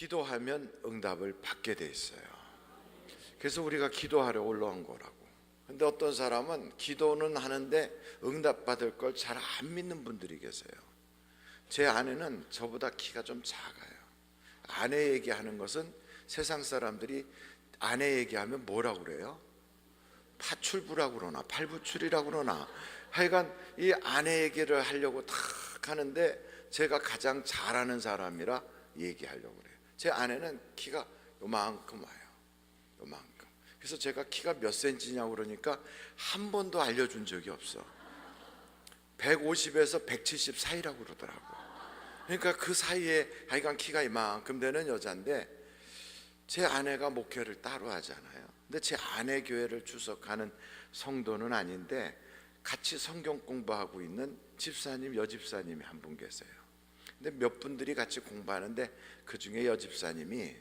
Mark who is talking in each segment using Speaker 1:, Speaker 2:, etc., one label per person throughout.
Speaker 1: 기도하면 응답을 받게 돼 있어요. 그래서 우리가 기도하러 올라온 거라고. 근데 어떤 사람은 기도는 하는데 응답 받을 걸 잘 안 믿는 분들이 계세요. 제 아내는 저보다 키가 좀 작아요. 아내 얘기하는 것은 세상 사람들이 아내 얘기하면 뭐라고 그래요? 파출부라고 그러나 팔부출이라고 그러나 하여간 이 아내 얘기를 하려고 탁 하는데 제가 가장 잘하는 사람이라 얘기하려고 그래요. 제 아내는 키가 요만큼 와요. 요만큼. 그래서 제가 키가 몇 센치냐고 그러니까 한 번도 알려준 적이 없어. 150에서 170 사이라고 그러더라고. 그러니까 그 사이에 하여간 키가 이만큼 되는 여자인데 제 아내가 목회를 따로 하잖아요. 근데 제 아내 교회를 출석하는 성도는 아닌데 같이 성경 공부하고 있는 집사님, 여집사님이 한 분 계세요. 근데 몇 분들이 같이 공부하는데 그 중에 여집사님이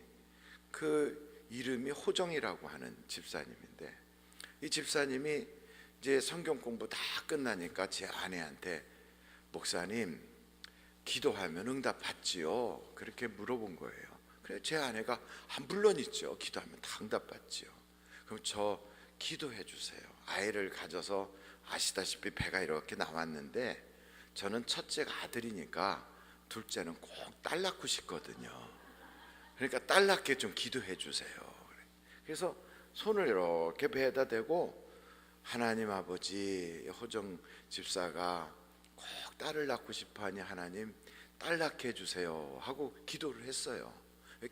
Speaker 1: 그 이름이 호정이라고 하는 집사님인데 이 집사님이 이제 성경 공부 다 끝나니까 제 아내한테 목사님 기도하면 응답 받지요? 그렇게 물어본 거예요. 그래 제 아내가 물론 있죠. 기도하면 다 응답 받지요. 그럼 저 기도해 주세요. 아이를 가져서 아시다시피 배가 이렇게 나왔는데 저는 첫째가 아들이니까 둘째는 꼭 딸 낳고 싶거든요. 그러니까 딸 낳게 좀 기도해 주세요. 그래서 손을 이렇게 배에다 대고 하나님 아버지 호정 집사가 꼭 딸을 낳고 싶어하니 하나님 딸 낳게 해주세요 하고 기도를 했어요.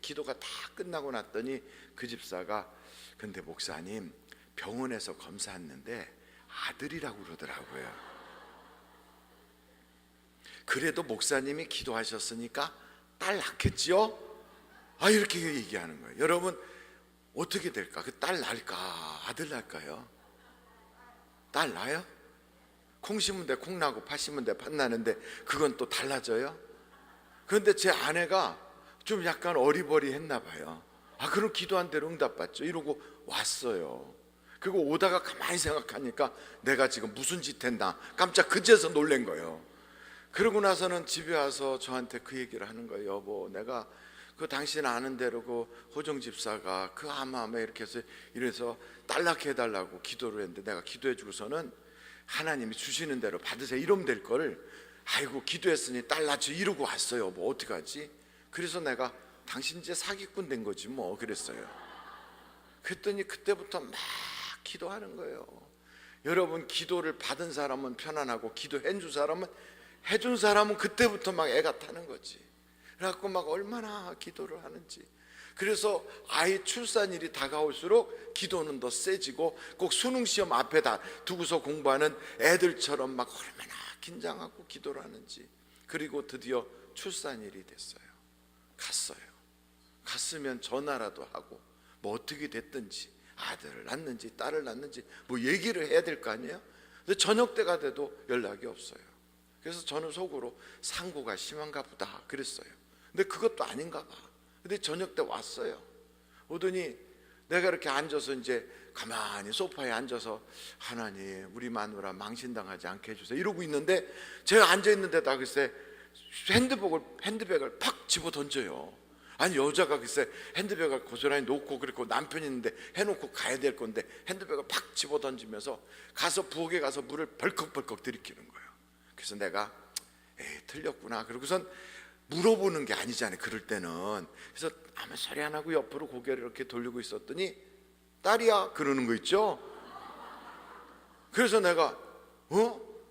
Speaker 1: 기도가 다 끝나고 났더니 그 집사가 근데 목사님 병원에서 검사했는데 아들이라고 그러더라고요. 그래도 목사님이 기도하셨으니까 딸 낳겠지요? 이렇게 얘기하는 거예요. 여러분 어떻게 될까? 그 딸 낳을까? 아들 낳을까요? 딸 낳아요? 콩 심은 데 콩 나고 팥 심은 데 팥 나는데 그건 또 달라져요? 그런데 제 아내가 좀 약간 어리버리했나 봐요. 그럼 기도한 대로 응답받죠 이러고 왔어요. 그리고 오다가 가만히 생각하니까 내가 지금 무슨 짓 했나 깜짝 그제서 놀란 거예요. 그러고 나서는 집에 와서 저한테 그 얘기를 하는 거예요. 여보 내가 그 당신 아는 대로 그 호정 집사가 그 아마 이렇게 해서 이래서 딸 낳게 해달라고 기도를 했는데 내가 기도해 주고서는 하나님이 주시는 대로 받으세요 이러면 될 거를 아이고 기도했으니 딸 낳지 이러고 왔어요. 뭐 어떡하지? 그래서 내가 당신 이제 사기꾼 된 거지 뭐 그랬어요. 그랬더니 그때부터 막 기도하는 거예요. 여러분 기도를 받은 사람은 편안하고 기도해 준 사람은 해준 사람은 그때부터 막 애가 타는 거지. 그래갖고 막 얼마나 기도를 하는지. 그래서 아이 출산일이 다가올수록 기도는 더 세지고 꼭 수능시험 앞에다 두고서 공부하는 애들처럼 막 얼마나 긴장하고 기도를 하는지. 그리고 드디어 출산일이 됐어요. 갔어요. 갔으면 전화라도 하고 뭐 어떻게 됐든지 아들을 낳는지 딸을 낳는지 뭐 얘기를 해야 될 거 아니에요. 근데 저녁 때가 돼도 연락이 없어요. 그래서 저는 속으로 상고가 심한가 보다 그랬어요. 근데 그것도 아닌가 봐. 근데 저녁 때 왔어요. 오더니 내가 이렇게 앉아서 이제 가만히 소파에 앉아서 하나님 우리 마누라 망신당하지 않게 해주세요 이러고 있는데 제가 앉아있는 데다 글쎄 핸드백을 팍 집어 던져요. 아니 여자가 글쎄 핸드백을 고스란히 놓고 그리고 남편이 있는데 해놓고 가야 될 건데 핸드백을 팍 집어 던지면서 가서 부엌에 가서 물을 벌컥벌컥 들이키는 거예요. 그래서 내가 틀렸구나 그러고선 물어보는 게 아니잖아요 그럴 때는. 그래서 아무 소리 안 하고 옆으로 고개를 이렇게 돌리고 있었더니 딸이야 그러는 거 있죠. 그래서 내가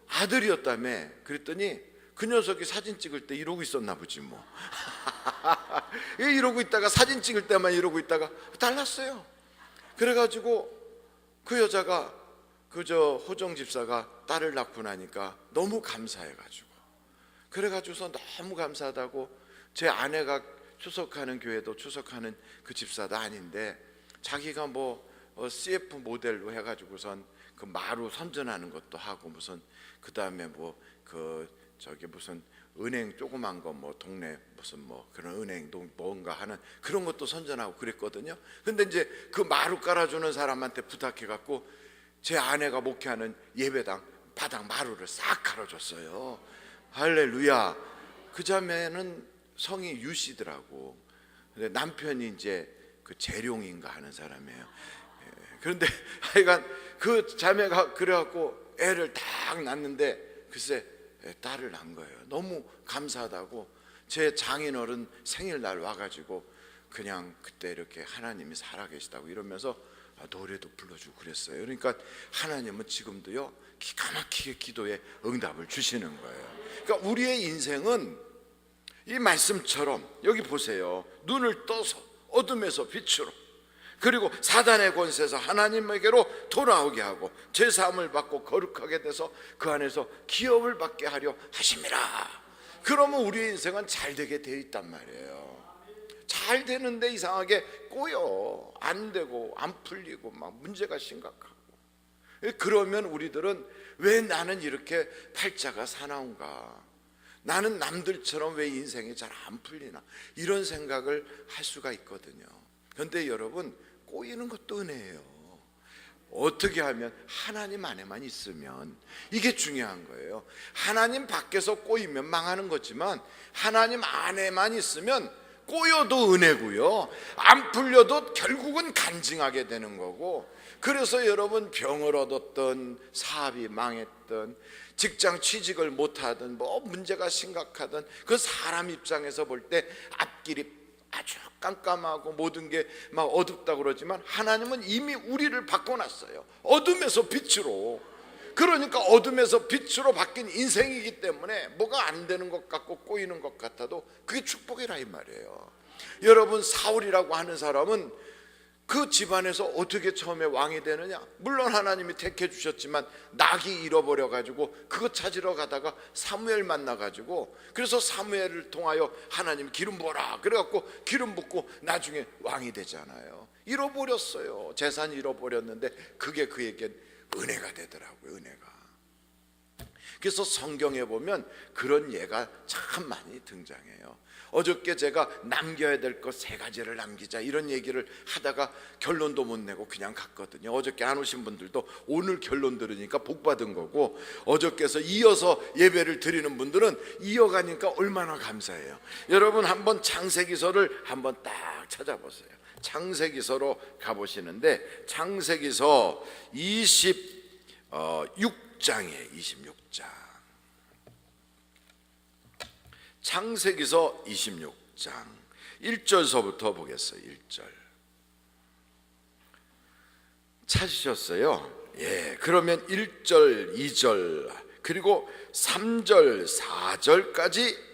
Speaker 1: 아들이었다며 그랬더니 그 녀석이 사진 찍을 때 이러고 있었나 보지 뭐. 이러고 있다가 사진 찍을 때만 이러고 있다가 달랐어요. 그래가지고 그 여자가 그저 호정 집사가 딸을 낳고 나니까 너무 감사해가지고 그래가지고서 너무 감사하다고 제 아내가 추석하는 교회도 추석하는 그 집사도 아닌데 자기가 뭐 CF 모델로 해가지고선 그 마루 선전하는 것도 하고 무슨 그 다음에 뭐 그 저기 무슨 은행 조그만 거 뭐 동네 무슨 뭐 그런 은행도 뭔가 하는 그런 것도 선전하고 그랬거든요. 근데 이제 그 마루 깔아주는 사람한테 부탁해갖고 제 아내가 목회하는 예배당 바닥 마루를 싹 갈아줬어요. 할렐루야. 그 자매는 성이 유씨더라고. 근데 남편이 이제 그 재룡인가 하는 사람이에요. 그런데 하여간 그 자매가 그래갖고 애를 딱 낳는데 글쎄 딸을 낳은 거예요. 너무 감사하다고 제 장인어른 생일날 와가지고 그냥 그때 이렇게 하나님이 살아계시다고 이러면서 노래도 불러주고 그랬어요. 그러니까 하나님은 지금도요 기가 막히게 기도에 응답을 주시는 거예요. 그러니까 우리의 인생은 이 말씀처럼 여기 보세요. 눈을 떠서 어둠에서 빛으로, 그리고 사단의 권세에서 하나님에게로 돌아오게 하고 죄사함을 받고 거룩하게 돼서 그 안에서 기업을 받게 하려 하심이라. 그러면 우리의 인생은 잘 되게 돼 있단 말이에요. 잘 되는데 이상하게 꼬여, 안 되고 안 풀리고 막 문제가 심각하고. 그러면 우리들은 왜 나는 이렇게 팔자가 사나운가, 나는 남들처럼 왜 인생이 잘 안 풀리나, 이런 생각을 할 수가 있거든요. 그런데 여러분, 꼬이는 것도 은혜예요. 어떻게 하면 하나님 안에만 있으면, 이게 중요한 거예요. 하나님 밖에서 꼬이면 망하는 거지만 하나님 안에만 있으면 꼬여도 은혜고요, 안 풀려도 결국은 간증하게 되는 거고. 그래서 여러분, 병을 얻었던, 사업이 망했던, 직장 취직을 못하든, 뭐 문제가 심각하든, 그 사람 입장에서 볼 때 앞길이 아주 깜깜하고 모든 게 막 어둡다 그러지만 하나님은 이미 우리를 바꿔놨어요. 어둠에서 빛으로. 그러니까 어둠에서 빛으로 바뀐 인생이기 때문에 뭐가 안 되는 것 같고 꼬이는 것 같아도 그게 축복이라 이 말이에요. 여러분, 사울이라고 하는 사람은 그 집안에서 어떻게 처음에 왕이 되느냐? 물론 하나님이 택해 주셨지만 낙이 잃어버려 가지고 그거 찾으러 가다가 사무엘 만나 가지고, 그래서 사무엘을 통하여 하나님 기름 부어라 그래 갖고 기름 붓고 나중에 왕이 되잖아요. 잃어버렸어요. 재산 잃어버렸는데 그게 그에겐 은혜가 되더라고요. 은혜가. 그래서 성경에 보면 그런 예가 참 많이 등장해요. 어저께 제가 남겨야 될 것 3가지를 남기자 이런 얘기를 하다가 결론도 못 내고 그냥 갔거든요. 어저께 안 오신 분들도 오늘 결론 들으니까 복 받은 거고, 어저께서 이어서 예배를 드리는 분들은 이어가니까 얼마나 감사해요. 여러분, 한번 창세기서를 한번 딱 찾아보세요. 창세기서로 가보시는데 창세기서 26장이에요. 26장. 창세기서 26장 1절서부터 보겠어요. 1절 찾으셨어요? 예, 그러면 1절, 2절, 그리고 3절, 4절까지,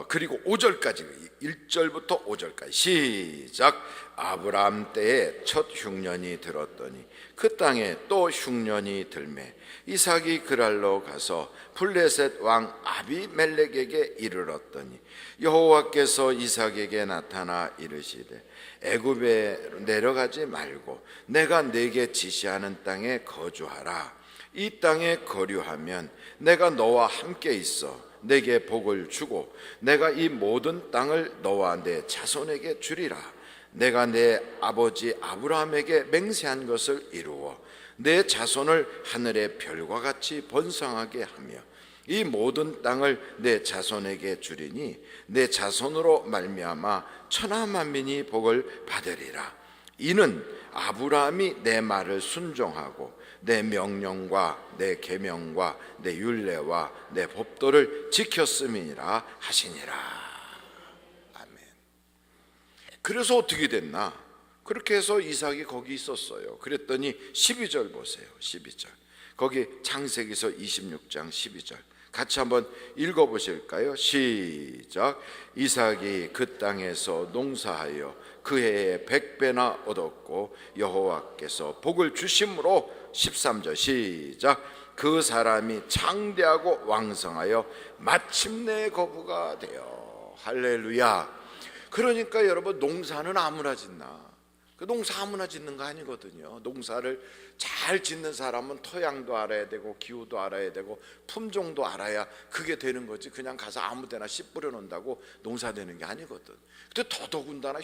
Speaker 1: 그리고 5절까지, 1절부터 5절까지 시작. 아브라함 때에 첫 흉년이 들었더니 그 땅에 또 흉년이 들매 이삭이 그랄로 가서 블레셋 왕 아비멜렉에게 이르렀더니 여호와께서 이삭에게 나타나 이르시되 애굽에 내려가지 말고 내가 네게 지시하는 땅에 거주하라. 이 땅에 거류하면 내가 너와 함께 있어 내게 복을 주고 내가 이 모든 땅을 너와 내 자손에게 주리라. 내가 내 아버지 아브라함에게 맹세한 것을 이루어 내 자손을 하늘의 별과 같이 번성하게 하며 이 모든 땅을 내 자손에게 주리니 내 자손으로 말미암아 천하 만민이 복을 받으리라. 이는 아브라함이 내 말을 순종하고 내 명령과 내 계명과 내 율례와 내 법도를 지켰음이니라 하시니라. 그래서 어떻게 됐나? 그렇게 해서 이삭이 거기 있었어요. 그랬더니 12절 보세요. 12절. 거기 창세기서 26장 12절. 같이 한번 읽어보실까요? 시작. 이삭이 그 땅에서 농사하여 그 해에 100배나 얻었고 여호와께서 복을 주심으로 13절 시작. 그 사람이 창대하고 왕성하여 마침내 거부가 되어. 할렐루야. 그러니까 여러분, 농사는 아무나 짓나? 그 농사 아무나 짓는 거 아니거든요. 농사를 잘 짓는 사람은 토양도 알아야 되고 기후도 알아야 되고 품종도 알아야 그게 되는 거지. 그냥 가서 아무데나 씨 뿌려 놓는다고 농사 되는 게 아니거든. 근데 더더군다나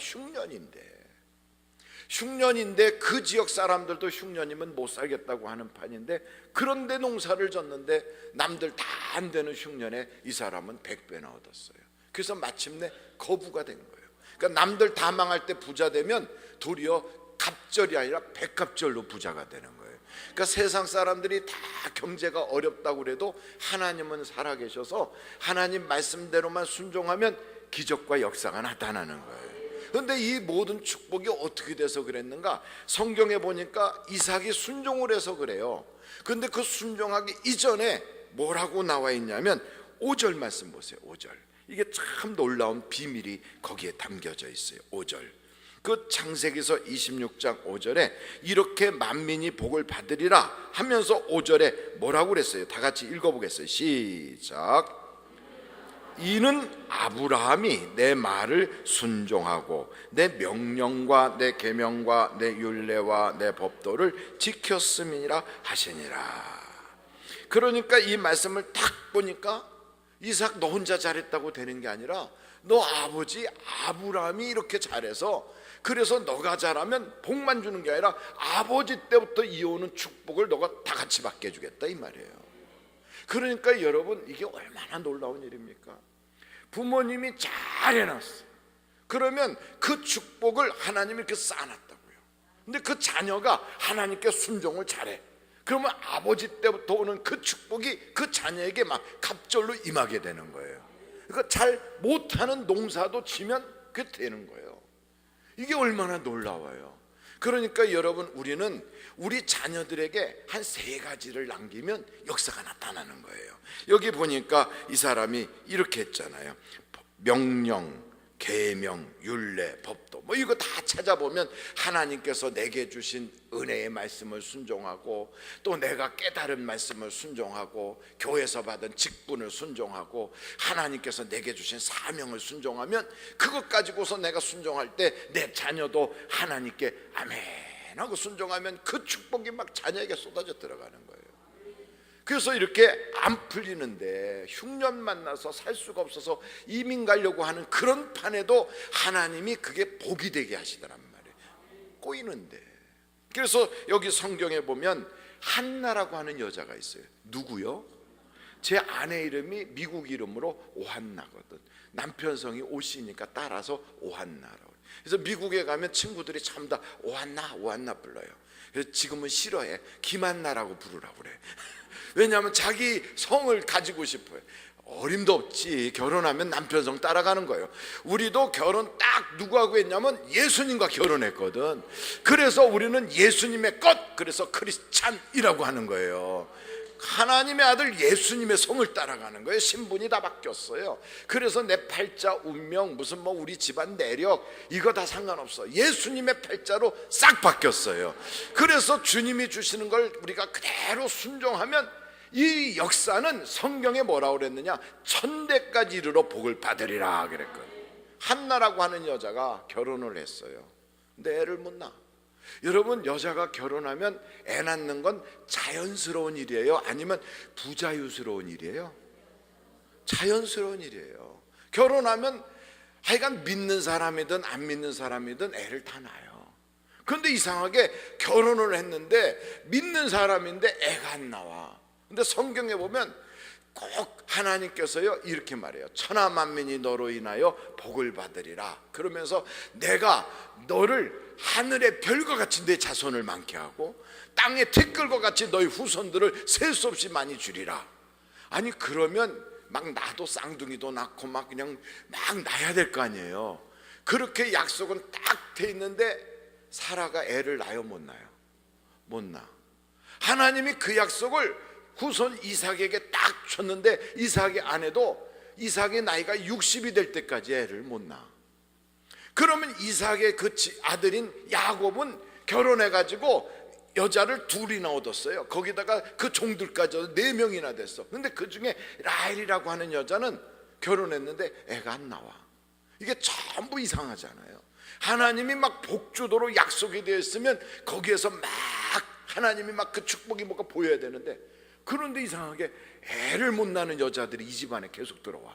Speaker 1: 흉년인데 그 지역 사람들도 흉년이면 못 살겠다고 하는 판인데, 그런데 농사를 졌는데 남들 다 안 되는 흉년에 이 사람은 100배나 얻었어요. 그래서 마침내 거부가 된 거예요. 그러니까 남들 다 망할 때 부자 되면 도리어 갑절이 아니라 백갑절로 부자가 되는 거예요. 그러니까 세상 사람들이 다 경제가 어렵다고 그래도 하나님은 살아계셔서 하나님 말씀대로만 순종하면 기적과 역사가 나타나는 거예요. 그런데 이 모든 축복이 어떻게 돼서 그랬는가? 성경에 보니까 이삭이 순종을 해서 그래요. 그런데 그 순종하기 이전에 뭐라고 나와 있냐면 5절 말씀 보세요. 5절. 이게 참 놀라운 비밀이 거기에 담겨져 있어요. 5절. 그 창세기서 26장 5절에 이렇게 만민이 복을 받으리라 하면서 5절에 뭐라고 그랬어요? 다 같이 읽어보겠어요. 시작. 이는 아브라함이 내 말을 순종하고 내 명령과 내 계명과 내 율례와 내 법도를 지켰음이니라 하시니라. 그러니까 이 말씀을 딱 보니까 이삭 너 혼자 잘했다고 되는 게 아니라 너 아버지 아브라함이 이렇게 잘해서 그래서 너가 잘하면 복만 주는 게 아니라 아버지 때부터 이어오는 축복을 너가 다 같이 받게 해주겠다 이 말이에요. 그러니까 여러분 이게 얼마나 놀라운 일입니까? 부모님이 잘 해놨어. 그러면 그 축복을 하나님이 이렇게 쌓아놨다고요. 근데 그 자녀가 하나님께 순종을 잘해. 그러면 아버지 때부터 오는 그 축복이 그 자녀에게 막 갑절로 임하게 되는 거예요. 그러니까 잘 못하는 농사도 지면 그게 되는 거예요. 이게 얼마나 놀라워요. 그러니까 여러분 우리는 우리 자녀들에게 한 3가지를 남기면 역사가 나타나는 거예요. 여기 보니까 이 사람이 이렇게 했잖아요. 명령, 계명, 율례, 법도 뭐 이거 다 찾아보면 하나님께서 내게 주신 은혜의 말씀을 순종하고 또 내가 깨달은 말씀을 순종하고 교회에서 받은 직분을 순종하고 하나님께서 내게 주신 사명을 순종하면 그것 가지고서 내가 순종할 때 내 자녀도 하나님께 아멘 하고 순종하면 그 축복이 막 자녀에게 쏟아져 들어가는 거예요. 그래서 이렇게 안 풀리는데 흉년 만나서 살 수가 없어서 이민 가려고 하는 그런 판에도 하나님이 그게 복이 되게 하시더란 말이에요. 꼬이는데. 그래서 여기 성경에 보면 한나라고 하는 여자가 있어요. 누구요? 제 아내 이름이 미국 이름으로 오한나거든. 남편 성이 오시니까 따라서 오한나라고. 그래서 미국에 가면 친구들이 참 다 오한나 오한나 불러요. 그래서 지금은 싫어해. 김한나라고 부르라고 그래. 왜냐하면 자기 성을 가지고 싶어요. 어림도 없지. 결혼하면 남편 성 따라가는 거예요. 우리도 결혼 딱 누구하고 했냐면 예수님과 결혼했거든. 그래서 우리는 예수님의 것, 그래서 크리스찬이라고 하는 거예요. 하나님의 아들 예수님의 성을 따라가는 거예요. 신분이 다 바뀌었어요. 그래서 내 팔자 운명 무슨 뭐 우리 집안 내력 이거 다 상관없어. 예수님의 팔자로 싹 바뀌었어요. 그래서 주님이 주시는 걸 우리가 그대로 순종하면 이 역사는 성경에 뭐라고 그랬느냐, 천대까지 이르러 복을 받으리라 그랬거든요. 한나라고 하는 여자가 결혼을 했어요. 근데 애를 못 낳아. 여러분, 여자가 결혼하면 애 낳는 건 자연스러운 일이에요? 아니면 부자유스러운 일이에요? 자연스러운 일이에요. 결혼하면 하여간 믿는 사람이든 안 믿는 사람이든 애를 다 낳아요. 그런데 이상하게 결혼을 했는데 믿는 사람인데 애가 안 나와. 근데 성경에 보면 꼭 하나님께서요 이렇게 말해요. 천하 만민이 너로 인하여 복을 받으리라. 그러면서 내가 너를 하늘의 별과 같이 내 자손을 많게 하고 땅의 티끌과 같이 너희 후손들을 셀 수 없이 많이 주리라. 아니 그러면 막 나도 쌍둥이도 낳고 막 그냥 막 낳아야 될 거 아니에요. 그렇게 약속은 딱 돼 있는데 사라가 애를 낳아요? 못 낳아요? 못 낳아. 하나님이 그 약속을 후손 이삭에게 딱 줬는데 이삭의 아내도 이삭의 나이가 60이 될 때까지 애를 못 낳아. 그러면 이삭의 그 아들인 야곱은 결혼해가지고 여자를 둘이나 얻었어요. 거기다가 그 종들까지 4명이나 됐어. 근데 그 중에 라헬이라고 하는 여자는 결혼했는데 애가 안 나와. 이게 전부 이상하잖아요. 하나님이 막 복주도록 약속이 되어 있으면 거기에서 막 하나님이 막 그 축복이 뭐가 보여야 되는데, 그런데 이상하게 애를 못 낳는 여자들이 이 집안에 계속 들어와.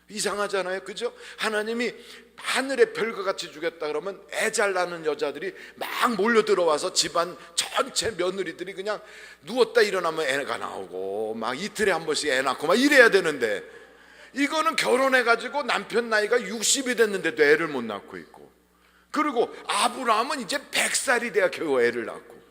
Speaker 1: 이상하잖아요, 그죠? 하나님이 하늘의 별과 같이 주겠다 그러면 애 잘 낳는 여자들이 막 몰려 들어와서 집안 전체 며느리들이 그냥 누웠다 일어나면 애가 나오고 막 이틀에 한 번씩 애 낳고 막 이래야 되는데, 이거는 결혼해가지고 남편 나이가 60이 됐는데도 애를 못 낳고 있고, 그리고 아브라함은 이제 100살이 돼야 겨우 애를 낳고,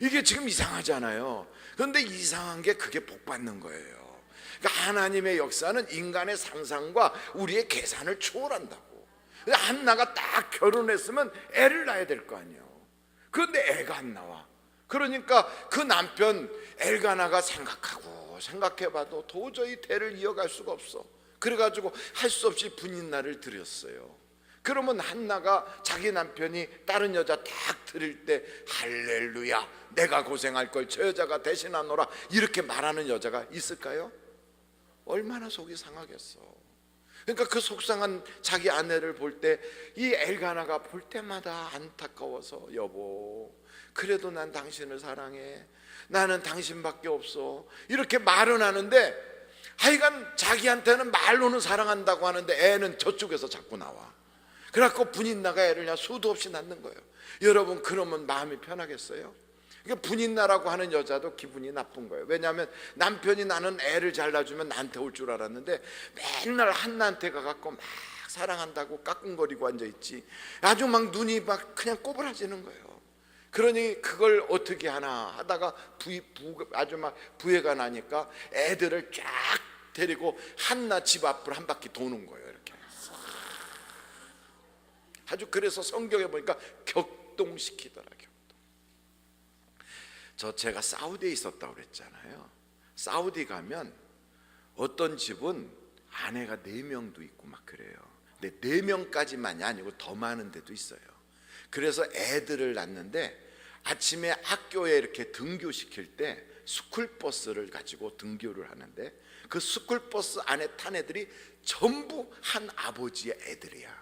Speaker 1: 이게 지금 이상하잖아요. 그런데 이상한 게 그게 복 받는 거예요. 그러니까 하나님의 역사는 인간의 상상과 우리의 계산을 초월한다고. 한나가 딱 결혼했으면 애를 낳아야 될 거 아니에요. 그런데 애가 안 나와. 그러니까 그 남편 엘가나가 생각해봐도 도저히 대를 이어갈 수가 없어. 그래가지고 할 수 없이 분인날을 드렸어요. 그러면 한나가 자기 남편이 다른 여자 딱 드릴 때 할렐루야, 내가 고생할 걸 저 여자가 대신하노라, 이렇게 말하는 여자가 있을까요? 얼마나 속이 상하겠어. 그러니까 그 속상한 자기 아내를 볼 때 이 엘가나가 볼 때마다 안타까워서, 여보, 그래도 난 당신을 사랑해, 나는 당신밖에 없어, 이렇게 말은 하는데 하여간 자기한테는 말로는 사랑한다고 하는데 애는 저쪽에서 자꾸 나와. 그래갖고 분인나가 애를 그냥 수도 없이 낳는 거예요. 여러분, 그러면 마음이 편하겠어요? 그러니까 분인나라고 하는 여자도 기분이 나쁜 거예요. 왜냐하면 남편이 나는 애를 잘 낳아주면 나한테 올 줄 알았는데 맨날 한나한테 가갖고 막 사랑한다고 까꿍거리고 앉아있지, 아주 막 눈이 막 그냥 꼬부라지는 거예요. 그러니 그걸 어떻게 하나 하다가 아주 막 부해가 나니까 애들을 쫙 데리고 한나 집 앞을 한 바퀴 도는 거예요. 이렇게 아주, 그래서 성경에 보니까 격동시키더라. 제가 사우디에 있었다고 그랬잖아요. 사우디 가면 어떤 집은 아내가 4명도 있고 막 그래요. 근데 4명까지만이 아니고 더 많은 데도 있어요. 그래서 애들을 낳는데 아침에 학교에 이렇게 등교시킬 때 스쿨버스를 가지고 등교를 하는데 그 스쿨버스 안에 탄 애들이 전부 한 아버지의 애들이야.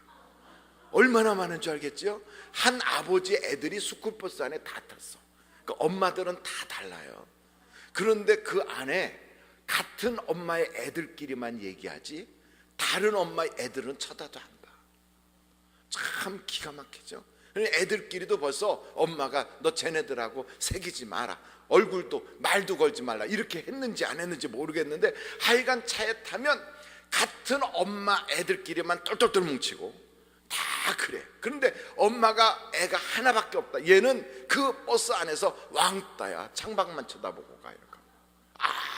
Speaker 1: 얼마나 많은 줄 알겠죠? 한 아버지의 애들이 스쿨버스 안에 다 탔어. 그러니까 엄마들은 다 달라요. 그런데 그 안에 같은 엄마의 애들끼리만 얘기하지 다른 엄마의 애들은 쳐다도 안 봐. 참 기가 막히죠. 애들끼리도 벌써 엄마가 너 쟤네들하고 새기지 마라, 얼굴도 말도 걸지 말라, 이렇게 했는지 안 했는지 모르겠는데 하여간 차에 타면 같은 엄마 애들끼리만 똘똘똘 뭉치고 다 그래. 그런데 엄마가 애가 하나밖에 없다. 얘는 그 버스 안에서 왕따야. 창밖만 쳐다보고 가. 이렇게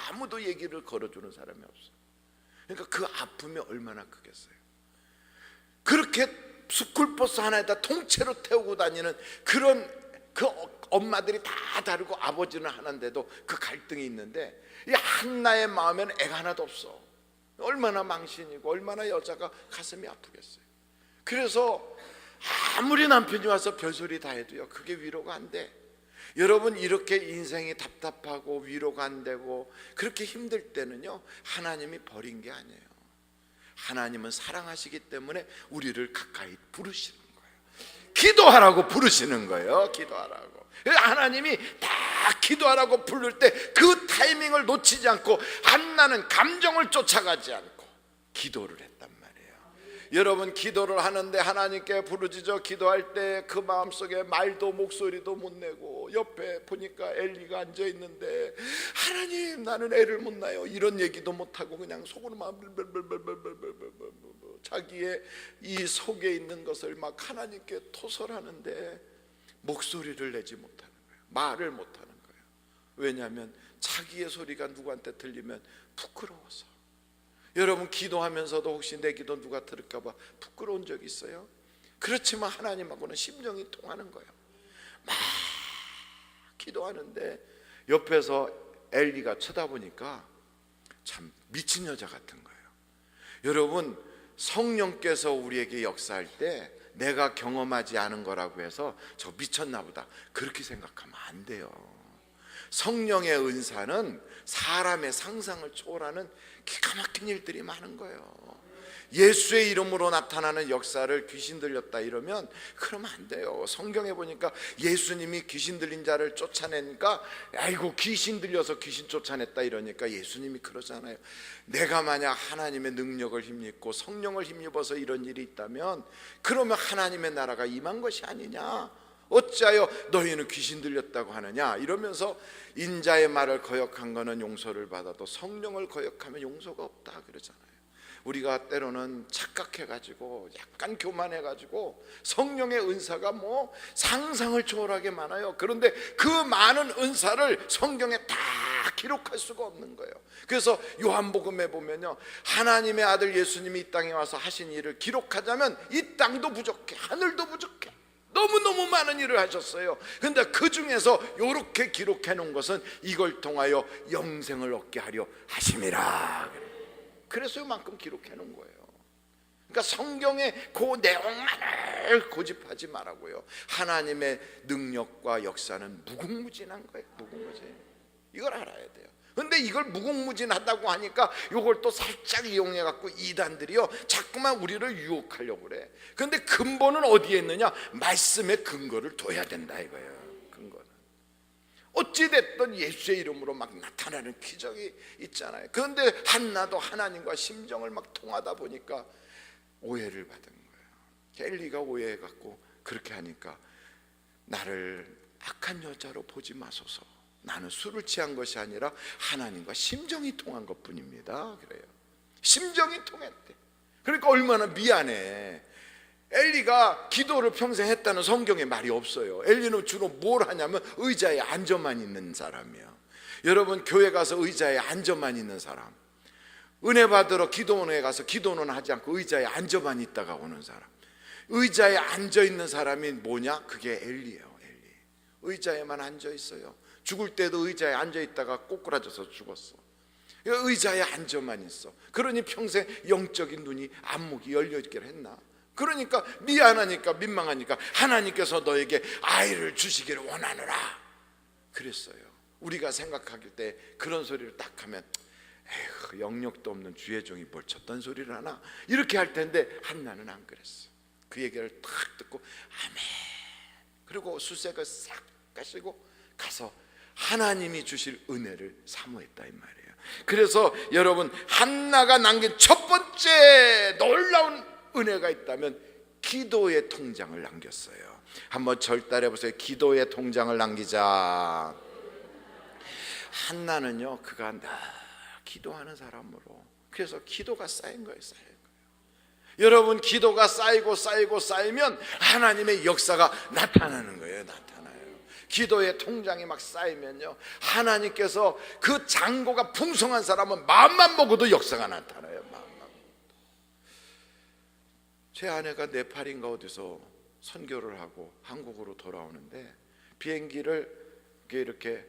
Speaker 1: 아무도 얘기를 걸어주는 사람이 없어. 그러니까 그 아픔이 얼마나 크겠어요. 그렇게 스쿨버스 하나에다 통째로 태우고 다니는 그런 그 엄마들이 다 다르고 아버지는 하나인데도 그 갈등이 있는데 이 한나의 마음에는 애가 하나도 없어. 얼마나 망신이고 얼마나 여자가 가슴이 아프겠어요. 그래서 아무리 남편이 와서 별소리 다 해도요, 그게 위로가 안 돼. 여러분, 이렇게 인생이 답답하고 위로가 안 되고 그렇게 힘들 때는요, 하나님이 버린 게 아니에요. 하나님은 사랑하시기 때문에 우리를 가까이 부르시는 거예요. 기도하라고 부르시는 거예요. 기도하라고. 하나님이 다 기도하라고 부를 때 그 타이밍을 놓치지 않고 한나는 감정을 쫓아가지 않고 기도를 했단 말이에요. 여러분, 기도를 하는데 하나님께 부르짖어 기도할 때 그 마음속에 말도 목소리도 못 내고 옆에 보니까 엘리가 앉아있는데 하나님 나는 애를 못 낳아요, 이런 얘기도 못하고 그냥 속으로만 자기의 이 속에 있는 것을 막 하나님께 토설하는데 목소리를 내지 못하는 거예요. 말을 못하는 거예요. 왜냐하면 자기의 소리가 누구한테 들리면 부끄러워서. 여러분, 기도하면서도 혹시 내 기도 누가 들을까 봐 부끄러운 적 있어요? 그렇지만 하나님하고는 심정이 통하는 거예요. 막 기도하는데 옆에서 엘리가 쳐다보니까 참 미친 여자 같은 거예요. 여러분, 성령께서 우리에게 역사할 때 내가 경험하지 않은 거라고 해서 저 미쳤나 보다 그렇게 생각하면 안 돼요. 성령의 은사는 사람의 상상을 초월하는 기가 막힌 일들이 많은 거예요. 예수의 이름으로 나타나는 역사를 귀신 들렸다 이러면 그러면 안 돼요. 성경에 보니까 예수님이 귀신 들린 자를 쫓아내니까 아이고 귀신 들려서 귀신 쫓아냈다 이러니까 예수님이 그러잖아요. 내가 만약 하나님의 능력을 힘입고 성령을 힘입어서 이런 일이 있다면 그러면 하나님의 나라가 임한 것이 아니냐, 어찌하여 너희는 귀신 들렸다고 하느냐 이러면서 인자의 말을 거역한 거는 용서를 받아도 성령을 거역하면 용서가 없다 그러잖아요. 우리가 때로는 착각해가지고 약간 교만해가지고 성령의 은사가 뭐 상상을 초월하게 많아요. 그런데 그 많은 은사를 성경에 다 기록할 수가 없는 거예요. 그래서 요한복음에 보면요, 하나님의 아들 예수님이 이 땅에 와서 하신 일을 기록하자면 이 땅도 부족해, 하늘도 부족해. 너무너무 많은 일을 하셨어요. 그런데 그 중에서 이렇게 기록해 놓은 것은 이걸 통하여 영생을 얻게 하려 하심이라. 그래서 이만큼 기록해 놓은 거예요. 그러니까 성경의 그 내용만을 고집하지 말라고요. 하나님의 능력과 역사는 무궁무진한 거예요. 무궁무진. 이걸 알아야 돼요. 근데 이걸 무궁무진하다고 하니까 이걸 또 살짝 이용해 갖고 이단들이요 자꾸만 우리를 유혹하려고 그래. 근데 근본은 어디에 있느냐? 말씀에 근거를 둬야 된다 이거예요. 근거는 어찌됐든 예수의 이름으로 막 나타나는 기적이 있잖아요. 그런데 한나도 하나님과 심정을 막 통하다 보니까 오해를 받은 거예요. 엘리가 오해해 갖고 그렇게 하니까 나를 악한 여자로 보지 마소서, 나는 술을 취한 것이 아니라 하나님과 심정이 통한 것뿐입니다. 그래요. 심정이 통했대. 그러니까 얼마나 미안해. 엘리가 기도를 평생 했다는 성경에 말이 없어요. 엘리는 주로 뭘 하냐면 의자에 앉아만 있는 사람이에요. 여러분, 교회 가서 의자에 앉아만 있는 사람, 은혜 받으러 기도원에 가서 기도는 하지 않고 의자에 앉아만 있다가 오는 사람, 의자에 앉아 있는 사람이 뭐냐? 그게 엘리예요. 엘리. 의자에만 앉아 있어요. 죽을 때도 의자에 앉아 있다가 꼬꾸라져서 죽었어. 의자에 앉아만 있어. 그러니 평생 영적인 눈이, 안목이 열려있기를 했나? 그러니까 미안하니까, 민망하니까 하나님께서 너에게 아이를 주시기를 원하노라 그랬어요. 우리가 생각할 때 그런 소리를 딱 하면 에휴, 영역도 없는 주의 종이 뭘 쳤던 소리를 하나 이렇게 할 텐데, 한나는 안 그랬어. 그 얘기를 딱 듣고 아멘, 그리고 수색을 싹 가시고 가서 하나님이 주실 은혜를 사모했다 이 말이에요. 그래서 여러분, 한나가 남긴 첫 번째 놀라운 은혜가 있다면 기도의 통장을 남겼어요. 한번 절달해 보세요. 기도의 통장을 남기자. 한나는요, 그가 늘 기도하는 사람으로, 그래서 기도가 쌓인 거예요. 쌓인 거예요. 여러분, 기도가 쌓이고 쌓이고 쌓이면 하나님의 역사가 나타나는 거예요. 나타나요. 기도의 통장이 막 쌓이면요, 하나님께서 그 잔고가 풍성한 사람은 마음만 먹어도 역사가 나타나요. 제 아내가 네팔인가 어디서 선교를 하고 한국으로 돌아오는데 비행기를 이렇게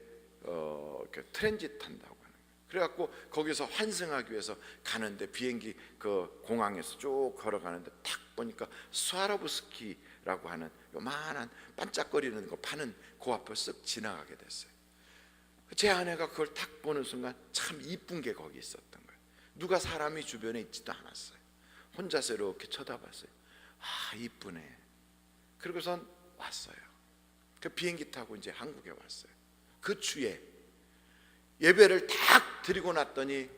Speaker 1: 트랜짓 한다고 하는 거예요. 그래갖고 거기서 환승하기 위해서 가는데 비행기 그 공항에서 쭉 걸어가는데 딱 보니까 스와로브스키라고 하는 요만한 반짝거리는 거 파는 그 앞을 쓱 지나가게 됐어요. 제 아내가 그걸 딱 보는 순간 참 이쁜 게 거기 있었던 거예요. 누가 사람이 주변에 있지도 않았어요. 혼자서 이렇게 쳐다봤어요. 아, 이쁘네. 그리고선 왔어요. 그 비행기 타고 이제 한국에 왔어요. 그 주에 예배를 딱 드리고 났더니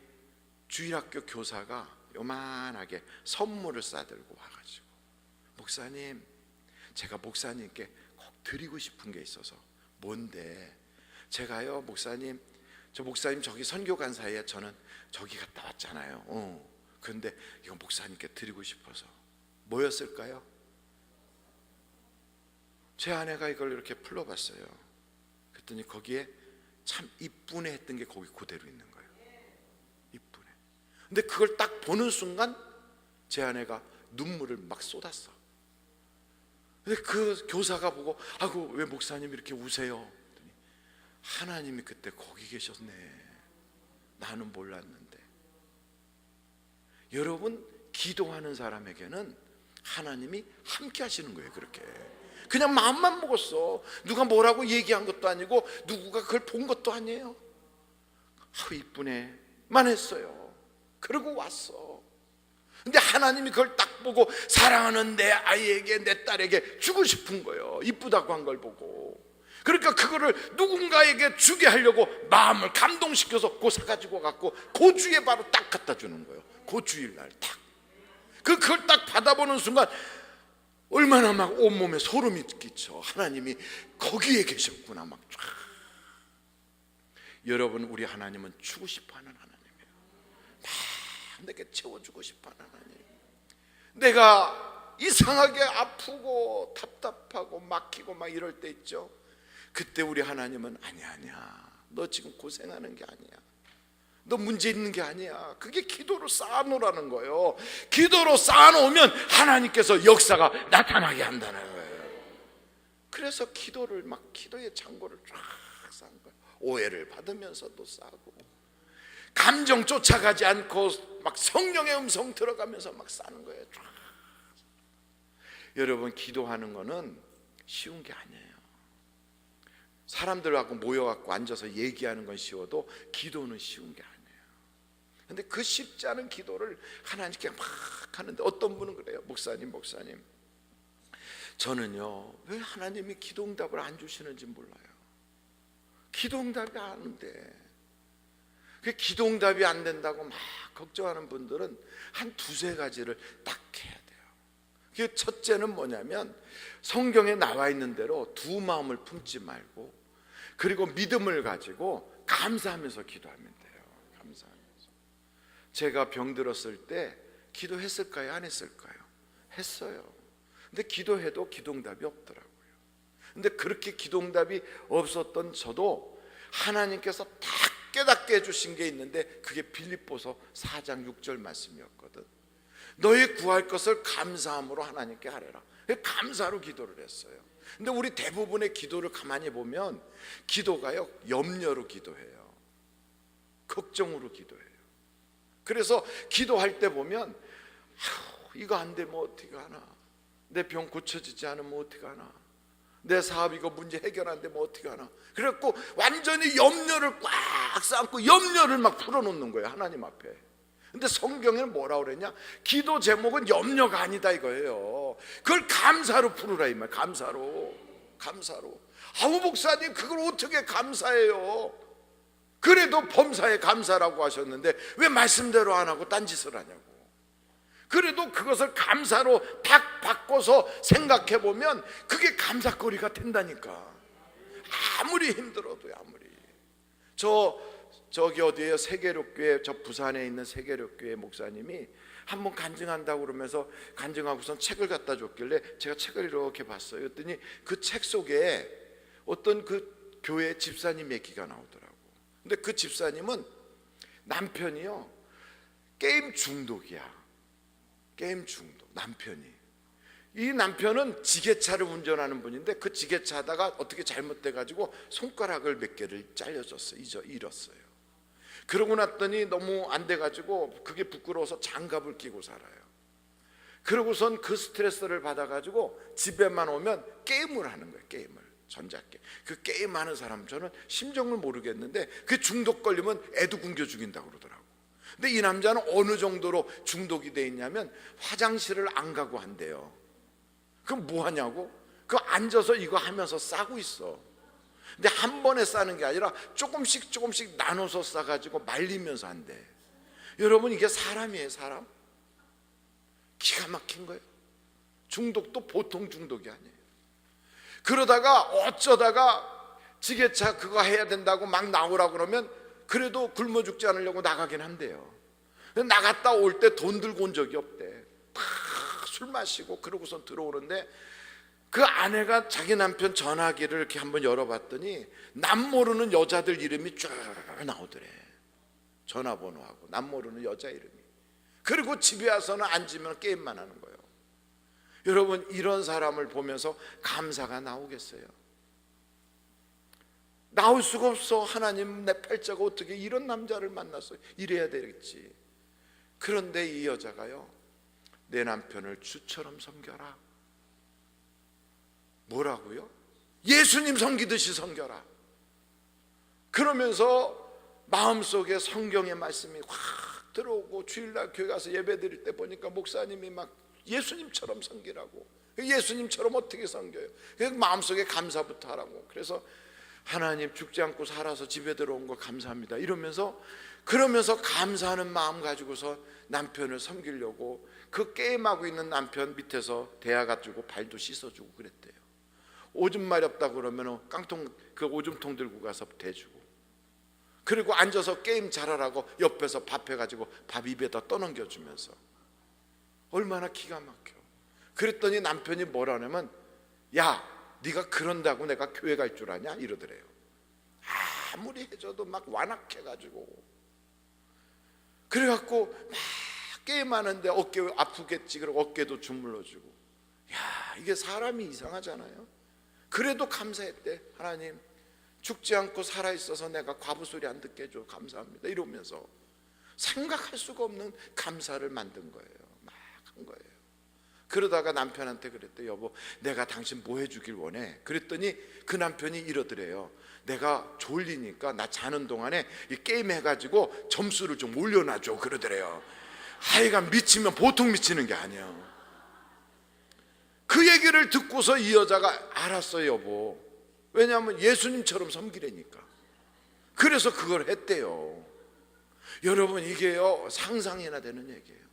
Speaker 1: 주일학교 교사가 요만하게 선물을 싸들고 와가지고, 목사님, 제가 목사님께 꼭 드리고 싶은 게 있어서. 뭔데? 제가요, 목사님, 저 목사님 저기 선교 간 사이에 저는 저기 갔다 왔잖아요. 그런데 이거 목사님께 드리고 싶어서. 뭐였을까요? 제 아내가 이걸 이렇게 풀러봤어요. 그랬더니 거기에 참 이쁘네 했던 게 거기 그대로 있는 거예요. 이쁘네. 근데 그걸 딱 보는 순간 제 아내가 눈물을 막 쏟았어. 근데 그 교사가 보고, 아이고 왜 목사님 이렇게 우세요? 그랬더니 하나님이 그때 거기 계셨네. 나는 몰랐는데. 여러분, 기도하는 사람에게는 하나님이 함께 하시는 거예요. 그렇게 그냥 마음만 먹었어. 누가 뭐라고 얘기한 것도 아니고 누구가 그걸 본 것도 아니에요. 아우 이쁘네 만 했어요. 그러고 왔어. 근데 하나님이 그걸 딱 보고 사랑하는 내 아이에게, 내 딸에게 주고 싶은 거예요. 이쁘다고 한 걸 보고. 그러니까 그거를 누군가에게 주게 하려고 마음을 감동시켜서 그 사가지고 갖고 그 주에 바로 딱 갖다 주는 거예요. 그 주일날 딱 그걸 딱 받아보는 순간 얼마나 막 온몸에 소름이 끼쳐. 하나님이 거기에 계셨구나 막 쫙. 여러분, 우리 하나님은 주고 싶어하는 하나님이에요. 막 내게 채워주고 싶어 하나님. 내가 이상하게 아프고 답답하고 막히고 막 이럴 때 있죠. 그때 우리 하나님은 아니야 너 지금 고생하는 게 아니야, 너 문제 있는 게 아니야. 그게 기도로 쌓아놓으라는 거예요. 기도로 쌓아놓으면 하나님께서 역사가 나타나게 한다는 거예요. 그래서 기도를 막 기도의 창고를 쫙 쌓은 거예요. 오해를 받으면서도 쌓고, 감정 쫓아가지 않고 막 성령의 음성 들어가면서 막 쌓는 거예요. 쫙. 여러분, 기도하는 거는 쉬운 게 아니에요. 사람들하고 모여갖고 앉아서 얘기하는 건 쉬워도 기도는 쉬운 게 아니에요. 근데 그 쉽지 않은 기도를 하나님께 막 하는데, 어떤 분은 그래요. 목사님 저는요 왜 하나님이 기도응답을 안 주시는지 몰라요. 기도응답이 안 오는데, 그 기도응답이 안 된다고 막 걱정하는 분들은 한 두세 가지를 딱 해야 돼요. 그 첫째는 뭐냐면, 성경에 나와 있는 대로 두 마음을 품지 말고, 그리고 믿음을 가지고 감사하면서 기도하면 돼요. 감사하면서. 제가 병들었을 때 기도했을까요? 안 했을까요? 했어요. 근데 기도해도 기도응답이 없더라고요. 근데 그렇게 기도응답이 없었던 저도 하나님께서 딱 깨닫게 해주신 게 있는데, 그게 빌립보서 4장 6절 말씀이었거든. 너희 구할 것을 감사함으로 하나님께 하래라. 감사로 기도를 했어요. 근데 우리 대부분의 기도를 가만히 보면 기도가요 염려로 기도해요. 걱정으로 기도해요. 그래서 기도할 때 보면 이거 안 되면 어떻게 하나, 내 병 고쳐지지 않으면 어떻게 하나, 내 사업 이거 문제 해결 안 되면 어떻게 하나, 그래갖고 완전히 염려를 꽉 쌓고 염려를 막 풀어놓는 거예요, 하나님 앞에. 근데 성경에는 뭐라 그랬냐? 기도 제목은 염려가 아니다 이거예요. 그걸 감사로 풀으라 이 말. 감사로. 아우 목사님, 그걸 어떻게 감사해요? 그래도 범사에 감사라고 하셨는데 왜 말씀대로 안 하고 딴짓을 하냐고. 그래도 그것을 감사로 딱 바꿔서 생각해 보면 그게 감사거리가 된다니까. 아무리 힘들어도요. 아무리. 저기 어디에요? 세계력교회, 저 부산에 있는 세계력교회 목사님이 한번 간증한다고 그러면서 간증하고선 책을 갖다 줬길래 제가 책을 이렇게 봤어요. 그랬더니 그 책 속에 어떤 그 교회 집사님 얘기가 나오더라고. 근데 그 집사님은 남편이요 게임 중독이야. 게임 중독. 남편이, 이 남편은 지게차를 운전하는 분인데 그 지게차 하다가 어떻게 잘못돼가지고 손가락을 몇 개를 잘려줬어요. 잃었어요. 그러고 났더니 너무 안 돼가지고 그게 부끄러워서 장갑을 끼고 살아요. 그러고선 그 스트레스를 받아가지고 집에만 오면 게임을 하는 거예요. 게임을, 전자게임. 그 게임하는 사람, 저는 심정을 모르겠는데 그 중독 걸리면 애도 굶겨 죽인다고 그러더라고. 근데 이 남자는 어느 정도로 중독이 돼 있냐면 화장실을 안 가고 한대요. 그럼 뭐 하냐고? 그 앉아서 이거 하면서 싸고 있어. 근데 한 번에 싸는 게 아니라 조금씩 나눠서 싸가지고 말리면서 한대. 여러분, 이게 사람이에요, 사람? 기가 막힌 거예요. 중독도 보통 중독이 아니에요. 그러다가 어쩌다가 지게차 그거 해야 된다고 막 나오라고 그러면 그래도 굶어 죽지 않으려고 나가긴 한대요. 나갔다 올 때 돈 들고 온 적이 없대. 다 술 마시고 그러고선 들어오는데 그 아내가 자기 남편 전화기를 이렇게 한번 열어봤더니 남 모르는 여자들 이름이 쭉 나오더래. 전화번호하고 남 모르는 여자 이름이. 그리고 집에 와서는 앉으면 게임만 하는 거예요. 여러분, 이런 사람을 보면서 감사가 나오겠어요? 나올 수가 없어. 하나님, 내 팔자가 어떻게 이런 남자를 만났어요? 이래야 되겠지. 그런데 이 여자가요, 내 남편을 주처럼 섬겨라. 뭐라고요? 예수님 섬기듯이 섬겨라. 그러면서 마음속에 성경의 말씀이 확 들어오고, 주일날 교회 가서 예배 드릴 때 보니까 목사님이 막 예수님처럼 섬기라고. 예수님처럼 어떻게 섬겨요? 마음속에 감사부터 하라고. 그래서 하나님, 죽지 않고 살아서 집에 들어온 거 감사합니다 그러면서 감사하는 마음 가지고서 남편을 섬기려고 그 게임하고 있는 남편 밑에서 대야가지고 발도 씻어주고 그랬대요. 오줌 마렵다 그러면 깡통, 그 오줌통 들고 가서 대주고. 그리고 앉아서 게임 잘하라고 옆에서 밥 해가지고 밥 입에다 떠넘겨주면서 얼마나 기가 막혀. 그랬더니 남편이 뭐라 하냐면, 야, 네가 그런다고 내가 교회 갈 줄 아냐? 이러더래요. 아무리 해줘도 막 완악해가지고. 그래갖고 막 게임하는데 어깨 아프겠지. 그리고 어깨도 주물러주고. 야, 이게 사람이 이상하잖아요. 그래도 감사했대. 하나님, 죽지 않고 살아있어서 내가 과부 소리 안 듣게 해줘. 감사합니다. 이러면서 생각할 수가 없는 감사를 만든 거예요. 막 한 거예요. 그러다가 남편한테 그랬대. 여보, 내가 당신 뭐 해주길 원해? 그랬더니 그 남편이 이러더래요. 내가 졸리니까 나 자는 동안에 이 게임 해가지고 점수를 좀 올려놔줘. 그러더래요. 하여간 미치면 보통 미치는 게 아니에요. 그 얘기를 듣고서 이 여자가 알았어요, 여보. 왜냐하면 예수님처럼 섬기려니까. 그래서 그걸 했대요. 여러분, 이게요, 상상이나 되는 얘기예요.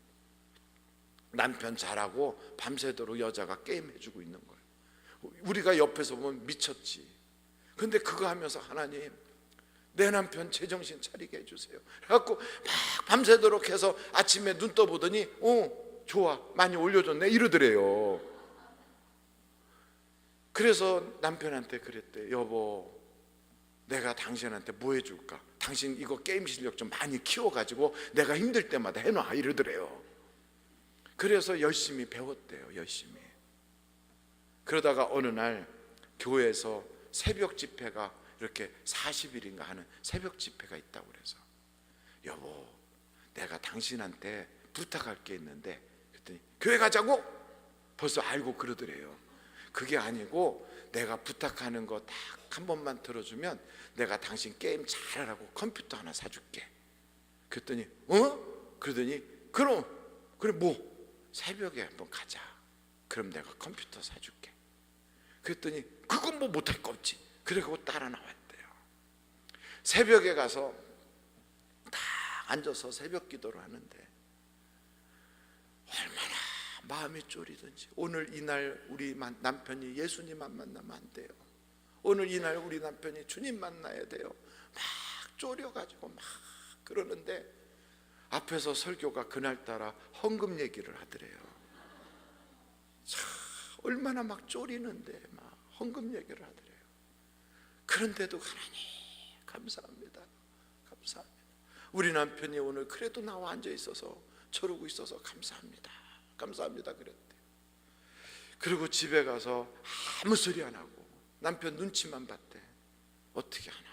Speaker 1: 남편 잘하고 밤새도록 여자가 게임해주고 있는 거예요. 우리가 옆에서 보면 미쳤지. 근데 그거 하면서 하나님, 내 남편 제정신 차리게 해주세요. 그래갖고 막 밤새도록 해서 아침에 눈 떠보더니 좋아, 많이 올려줬네 이러더래요. 그래서 남편한테 그랬대. 여보, 내가 당신한테 뭐 해줄까? 당신 이거 게임 실력 좀 많이 키워가지고 내가 힘들 때마다 해놔 이러더래요. 그래서 열심히 배웠대요. 열심히. 그러다가 어느 날 교회에서 새벽 집회가 이렇게 40일인가 하는 새벽 집회가 있다고 그래서, 여보, 내가 당신한테 부탁할 게 있는데, 그랬더니 교회 가자고? 벌써 알고 그러더래요. 그게 아니고 내가 부탁하는 거 딱 한 번만 들어주면 내가 당신 게임 잘하라고 컴퓨터 하나 사줄게. 그랬더니 그러더니 그래 뭐 새벽에 한번 가자. 그럼 내가 컴퓨터 사줄게. 그랬더니 그건 뭐 못할 거 없지. 그러고 따라 나왔대요. 새벽에 가서 다 앉아서 새벽 기도를 하는데 얼마나 마음이 쫄이든지, 오늘 이날 우리 남편이 예수님만 만나면 안 돼요. 오늘 이날 우리 남편이 주님 만나야 돼요. 막 쫄여가지고 막 그러는데 앞에서 설교가 그날따라 헌금 얘기를 하더래요. 참 얼마나 막 쫄이는데 막 헌금 얘기를 하더래요. 그런데도 하나님 감사합니다. 감사합니다. 우리 남편이 오늘 그래도 나와 앉아 있어서 저러고 있어서 감사합니다. 감사합니다 그랬대. 그리고 집에 가서 아무 소리 안 하고 남편 눈치만 봤대. 어떻게 하나?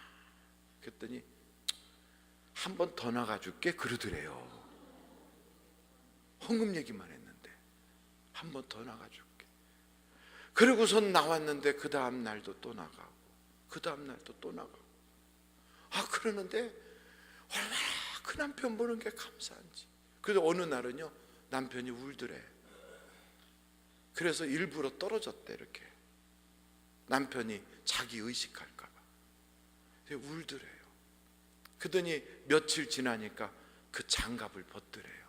Speaker 1: 그랬더니 한 번 더 나가줄게 그러더래요. 헌금 얘기만 했는데 한 번 더 나가줄게. 그리고선 나왔는데 그 다음 날도 또 나가고 그 다음 날도 또 나가고. 그러는데 얼마나 그 남편 보는 게 감사한지. 그래서 어느 날은요 남편이 울더래. 그래서 일부러 떨어졌대. 이렇게 남편이 자기 의식할까 봐 울더래요. 그러더니 며칠 지나니까 그 장갑을 벗더래요.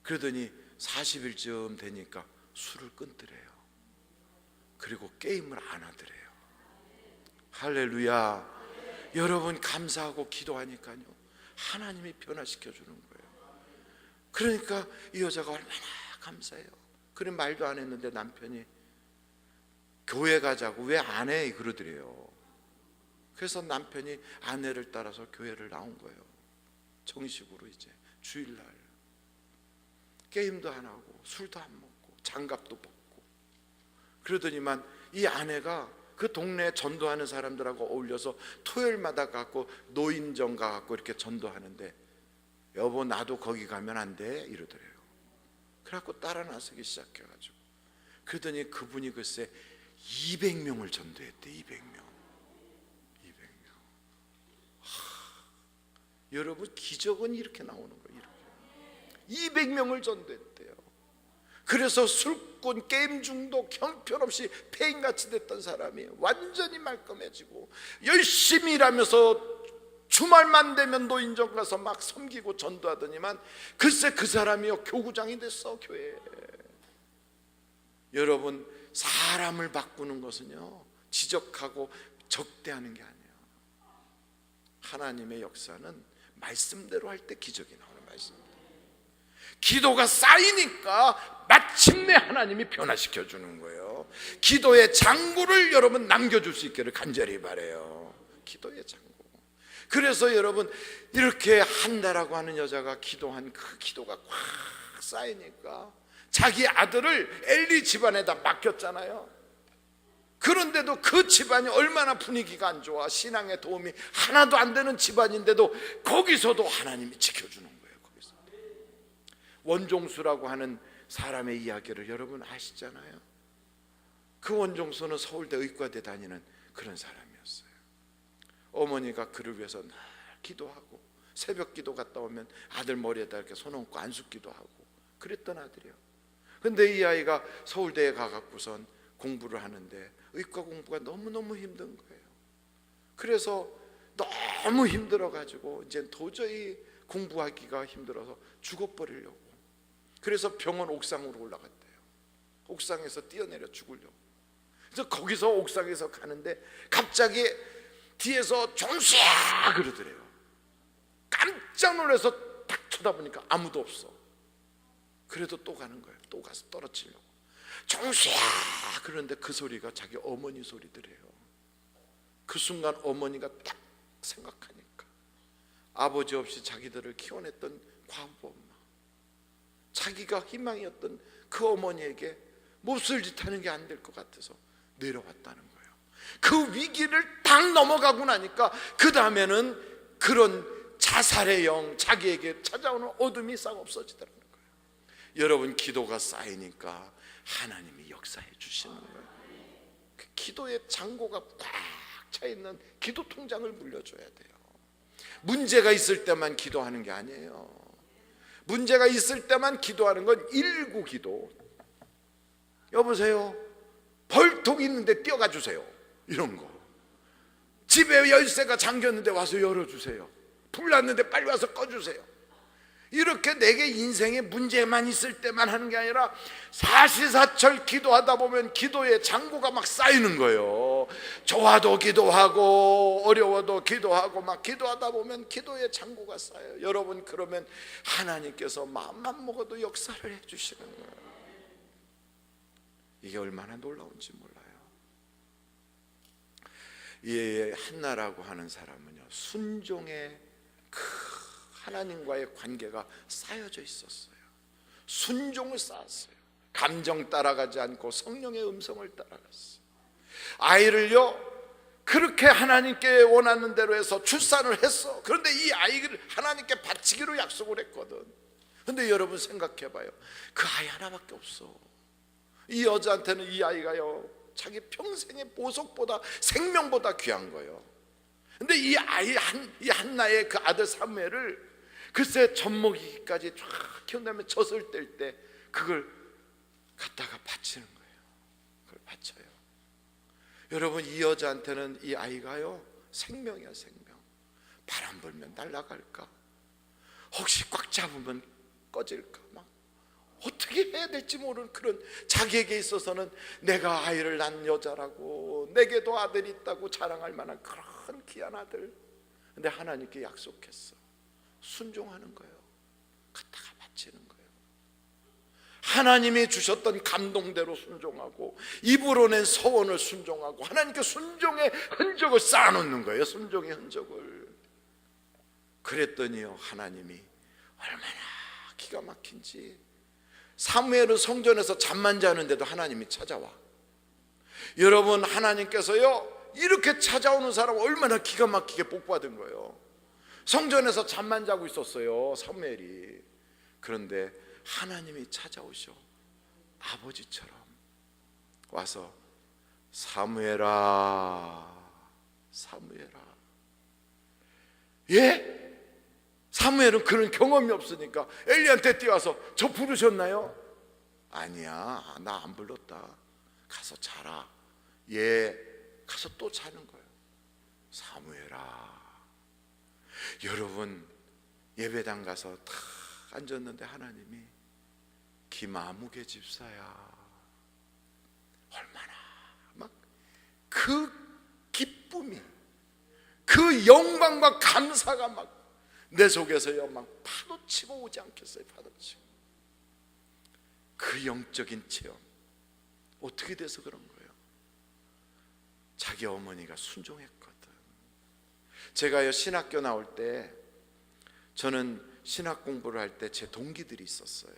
Speaker 1: 그러더니 40일쯤 되니까 술을 끊더래요. 그리고 게임을 안 하더래요. 할렐루야. 여러분, 감사하고 기도하니까요 하나님이 변화시켜 주는 거예요. 그러니까 이 여자가 얼마나 감사해요. 그래 말도 안 했는데 남편이 교회 가자고 왜 안 해? 그러더래요. 그래서 남편이 아내를 따라서 교회를 나온 거예요. 정식으로 이제 주일날 게임도 안 하고 술도 안 먹고 장갑도 벗고. 그러더니만 이 아내가 그 동네에 전도하는 사람들하고 어울려서 토요일마다 가고 노인정 가고 이렇게 전도하는데, 여보 나도 거기 가면 안 돼? 이러더래요. 그래갖고 따라 나서기 시작해가지고 그러더니 그분이 글쎄 200명을 전도했대. 200명. 여러분, 기적은 이렇게 나오는 거예요. 이렇게 200명을 전도했대요. 그래서 술꾼, 게임 중독, 형편없이 폐인같이 됐던 사람이 완전히 말끔해지고 열심히 일하면서 주말만 되면 노인정 가서 막 섬기고 전도하더니만 글쎄 그 사람이요 교구장이 됐어. 교회에. 여러분, 사람을 바꾸는 것은요 지적하고 적대하는 게 아니에요. 하나님의 역사는 말씀대로 할 때 기적이 나오는 말씀입니다. 기도가 쌓이니까 마침내 하나님이 변화시켜 주는 거예요. 기도의 장구를 여러분 남겨줄 수 있기를 간절히 바라요. 기도의 장구. 그래서 여러분, 이렇게 한나라고 하는 여자가 기도한 그 기도가 꽉 쌓이니까 자기 아들을 엘리 집안에다 맡겼잖아요. 그런데도 그 집안이 얼마나 분위기가 안 좋아, 신앙의 도움이 하나도 안 되는 집안인데도 거기서도 하나님이 지켜주는 거예요. 거기서 원종수라고 하는 사람의 이야기를 여러분 아시잖아요. 그 원종수는 서울대 의과대 다니는 그런 사람이었어요. 어머니가 그를 위해서 늘 기도하고 새벽 기도 갔다 오면 아들 머리에다 이렇게 손 얹고 안숙기도 하고 그랬던 아들이요. 근데 이 아이가 서울대에 가갖고선 공부를 하는데 의과 공부가 너무너무 힘든 거예요. 그래서 너무 힘들어가지고 이제 도저히 공부하기가 힘들어서 죽어버리려고. 그래서 병원 옥상으로 올라갔대요. 옥상에서 뛰어내려 죽으려고. 그래서 거기서 옥상에서 가는데 갑자기 뒤에서 종수야 그러더래요. 깜짝 놀라서 딱 쳐다보니까 아무도 없어. 그래도 또 가는 거예요. 또 가서 떨어지려고. 종수야 그런데 그 소리가 자기 어머니 소리더래요. 그 순간 어머니가 딱 생각하니까 아버지 없이 자기들을 키워냈던 과부 엄마, 자기가 희망이었던 그 어머니에게 몹쓸 짓 하는 게 안 될 것 같아서 내려왔다는 거예요. 그 위기를 딱 넘어가고 나니까 그 다음에는 그런 자살의 영, 자기에게 찾아오는 어둠이 싹 없어지더라는 거예요. 여러분, 기도가 쌓이니까 하나님이 역사해 주시는 거예요. 그 기도의 창고가 꽉 차 있는 기도 통장을 물려줘야 돼요. 문제가 있을 때만 기도하는 게 아니에요. 문제가 있을 때만 기도하는 건 일구 기도. 여보세요, 벌통 있는데 뛰어가 주세요, 이런 거. 집에 열쇠가 잠겼는데 와서 열어주세요. 불 났는데 빨리 와서 꺼주세요. 이렇게 내게 인생에 문제만 있을 때만 하는 게 아니라 사시사철 기도하다 보면 기도의 창고가 막 쌓이는 거예요. 좋아도 기도하고 어려워도 기도하고 막 기도하다 보면 기도의 창고가 쌓여요. 여러분, 그러면 하나님께서 마음만 먹어도 역사를 해주시는 거예요. 이게 얼마나 놀라운지 몰라요. 이 한나라고 하는 사람은요, 순종의 그 하나님과의 관계가 쌓여져 있었어요. 순종을 쌓았어요. 감정 따라가지 않고 성령의 음성을 따라갔어요. 아이를요, 그렇게 하나님께 원하는 대로 해서 출산을 했어. 그런데 이 아이를 하나님께 바치기로 약속을 했거든. 근데 여러분 생각해봐요. 그 아이 하나밖에 없어. 이 여자한테는 이 아이가요, 자기 평생의 보석보다 생명보다 귀한 거예요. 근데 이 아이 이 한나의 그 아들 사무엘을 글쎄 젖먹이기까지 쫙 키운다면 젖을 뗄 때 그걸 갖다가 바치는 거예요. 그걸 바쳐요. 여러분, 이 여자한테는 이 아이가요, 생명이야, 생명. 바람 불면 날아갈까? 혹시 꽉 잡으면 꺼질까? 막 어떻게 해야 될지 모르는 그런, 자기에게 있어서는 내가 아이를 낳은 여자라고, 내게도 아들이 있다고 자랑할 만한 그런 귀한 아들. 근데 하나님께 약속했어. 순종하는 거예요. 갖다가 바치는 거예요. 하나님이 주셨던 감동대로 순종하고 입으로 낸 서원을 순종하고 하나님께 순종의 흔적을 쌓아놓는 거예요. 순종의 흔적을. 그랬더니요, 하나님이 얼마나 기가 막힌지, 사무엘은 성전에서 잠만 자는데도 하나님이 찾아와. 여러분, 하나님께서요, 이렇게 찾아오는 사람 얼마나 기가 막히게 복받은 거예요. 성전에서 잠만 자고 있었어요, 사무엘이. 그런데 하나님이 찾아오셔. 아버지처럼 와서 사무엘아, 사무엘아. 예? 사무엘은 그런 경험이 없으니까 엘리한테 뛰어와서 저 부르셨나요? 아니야, 나 안 불렀다. 가서 자라. 예, 가서 또 자는 거예요. 사무엘아. 여러분, 예배당 가서 탁 앉았는데 하나님이 김아무개 집사야, 얼마나 막 그 기쁨이, 그 그 영광과 감사가 막 내 속에서요 막 파도치고 오지 않겠어요? 파도치고. 그 영적인 체험 어떻게 돼서 그런 거예요? 자기 어머니가 순종했거든. 제가요 신학교 나올 때, 저는 신학 공부를 할 때 제 동기들이 있었어요.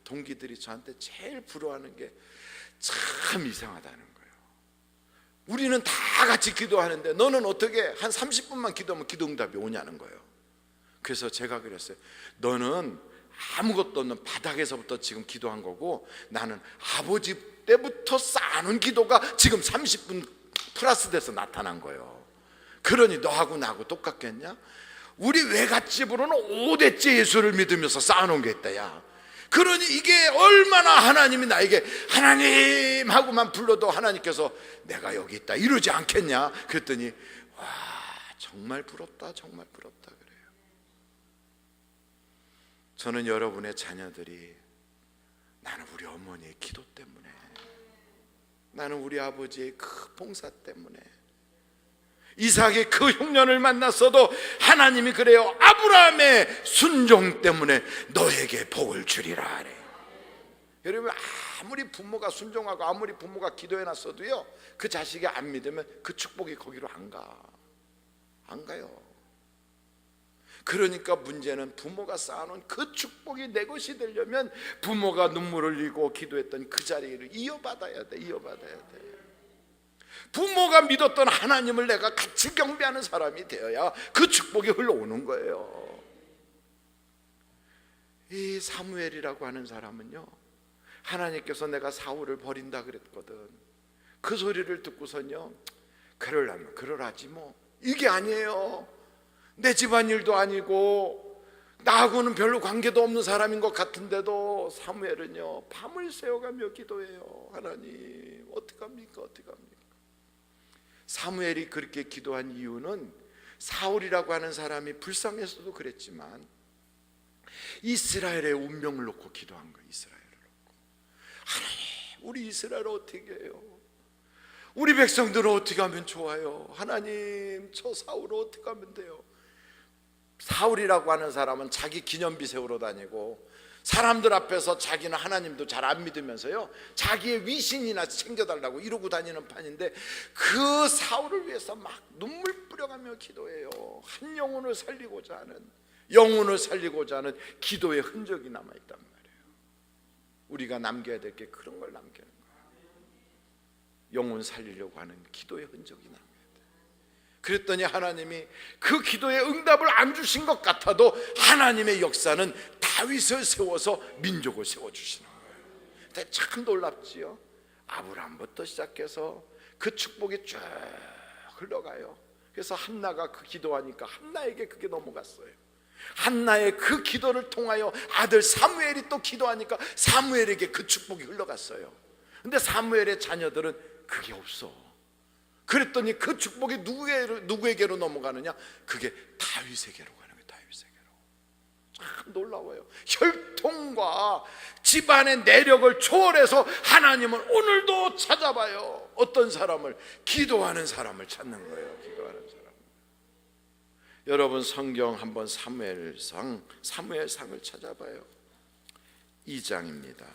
Speaker 1: 동기들이 저한테 제일 부러워하는 게 참 이상하다는 거예요. 우리는 다 같이 기도하는데 너는 어떻게 한 30분만 기도하면 기도 응답이 오냐는 거예요. 그래서 제가 그랬어요. 너는 아무것도 없는 바닥에서부터 지금 기도한 거고, 나는 아버지 때부터 쌓아놓은 기도가 지금 30분 플러스 돼서 나타난 거예요. 그러니 너하고 나하고 똑같겠냐? 우리 외갓집으로는 5대째 예수를 믿으면서 쌓아놓은 게 있다. 야, 그러니 이게 얼마나 하나님이 나에게 하나님 하고만 불러도 하나님께서 내가 여기 있다 이러지 않겠냐? 그랬더니 와, 정말 부럽다, 정말 부럽다 그래요. 저는 여러분의 자녀들이, 나는 우리 어머니의 기도 때문에, 나는 우리 아버지의 그 봉사 때문에, 이삭의 그 흉년을 만났어도 하나님이 그래요, 아브라함의 순종 때문에 너에게 복을 주리라 하래. 여러분, 아무리 부모가 순종하고 아무리 부모가 기도해놨어도요, 그 자식이 안 믿으면 그 축복이 거기로 안 가요. 그러니까 문제는 부모가 쌓아놓은 그 축복이 내 것이 되려면 부모가 눈물을 흘리고 기도했던 그 자리를 이어받아야 돼. 부모가 믿었던 하나님을 내가 같이 경배하는 사람이 되어야 그 축복이 흘러오는 거예요. 이 사무엘이라고 하는 사람은요, 하나님께서 내가 사울을 버린다 그랬거든. 그 소리를 듣고선요, 그러려면 그러라지 뭐, 이게 아니에요. 내 집안일도 아니고 나하고는 별로 관계도 없는 사람인 것 같은데도 사무엘은요 밤을 새워가며 기도해요. 하나님 어떡합니까? 사무엘이 그렇게 기도한 이유는 사울이라고 하는 사람이 불쌍해서도 그랬지만 이스라엘의 운명을 놓고 기도한 거예요. 이스라엘을 놓고, 하나님 우리 이스라엘을 어떻게 해요? 우리 백성들은 어떻게 하면 좋아요? 하나님 저 사울을 어떻게 하면 돼요? 사울이라고 하는 사람은 자기 기념비 세우러 다니고 사람들 앞에서 자기는 하나님도 잘 안 믿으면서요 자기의 위신이나 챙겨달라고 이러고 다니는 판인데, 그 사울을 위해서 막 눈물 뿌려가며 기도해요. 한 영혼을 살리고자 하는 기도의 흔적이 남아있단 말이에요. 우리가 남겨야 될 게 그런 걸 남기는 거예요. 영혼 살리려고 하는 기도의 흔적이 남아요. 그랬더니 하나님이 그 기도에 응답을 안 주신 것 같아도 하나님의 역사는 다윗을 세워서 민족을 세워주시는 거예요. 근데 참 놀랍지요. 아브라함부터 시작해서 그 축복이 쭉 흘러가요. 그래서 한나가 그 기도하니까 한나에게 그게 넘어갔어요. 한나의 그 기도를 통하여 아들 사무엘이 또 기도하니까 사무엘에게 그 축복이 흘러갔어요. 근데 사무엘의 자녀들은 그게 없어. 그랬더니 그 축복이 누구에게로 넘어가느냐? 그게 다윗에게로 가는 거예요. 다윗에게로. 참 놀라워요. 혈통과 집안의 내력을 초월해서 하나님은 오늘도 찾아봐요. 어떤 사람을? 기도하는 사람을 찾는 거예요. 기도하는 사람. 여러분 성경 한번 사무엘상을 찾아봐요. 2장입니다.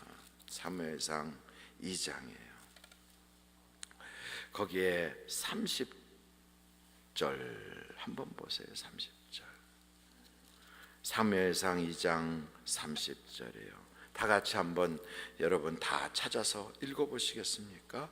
Speaker 1: 사무엘상 2장이에요. 거기에 30절 한번 보세요. 30절. 사무엘상 2장 30절이에요. 다 같이 한번 여러분 다 찾아서 읽어보시겠습니까?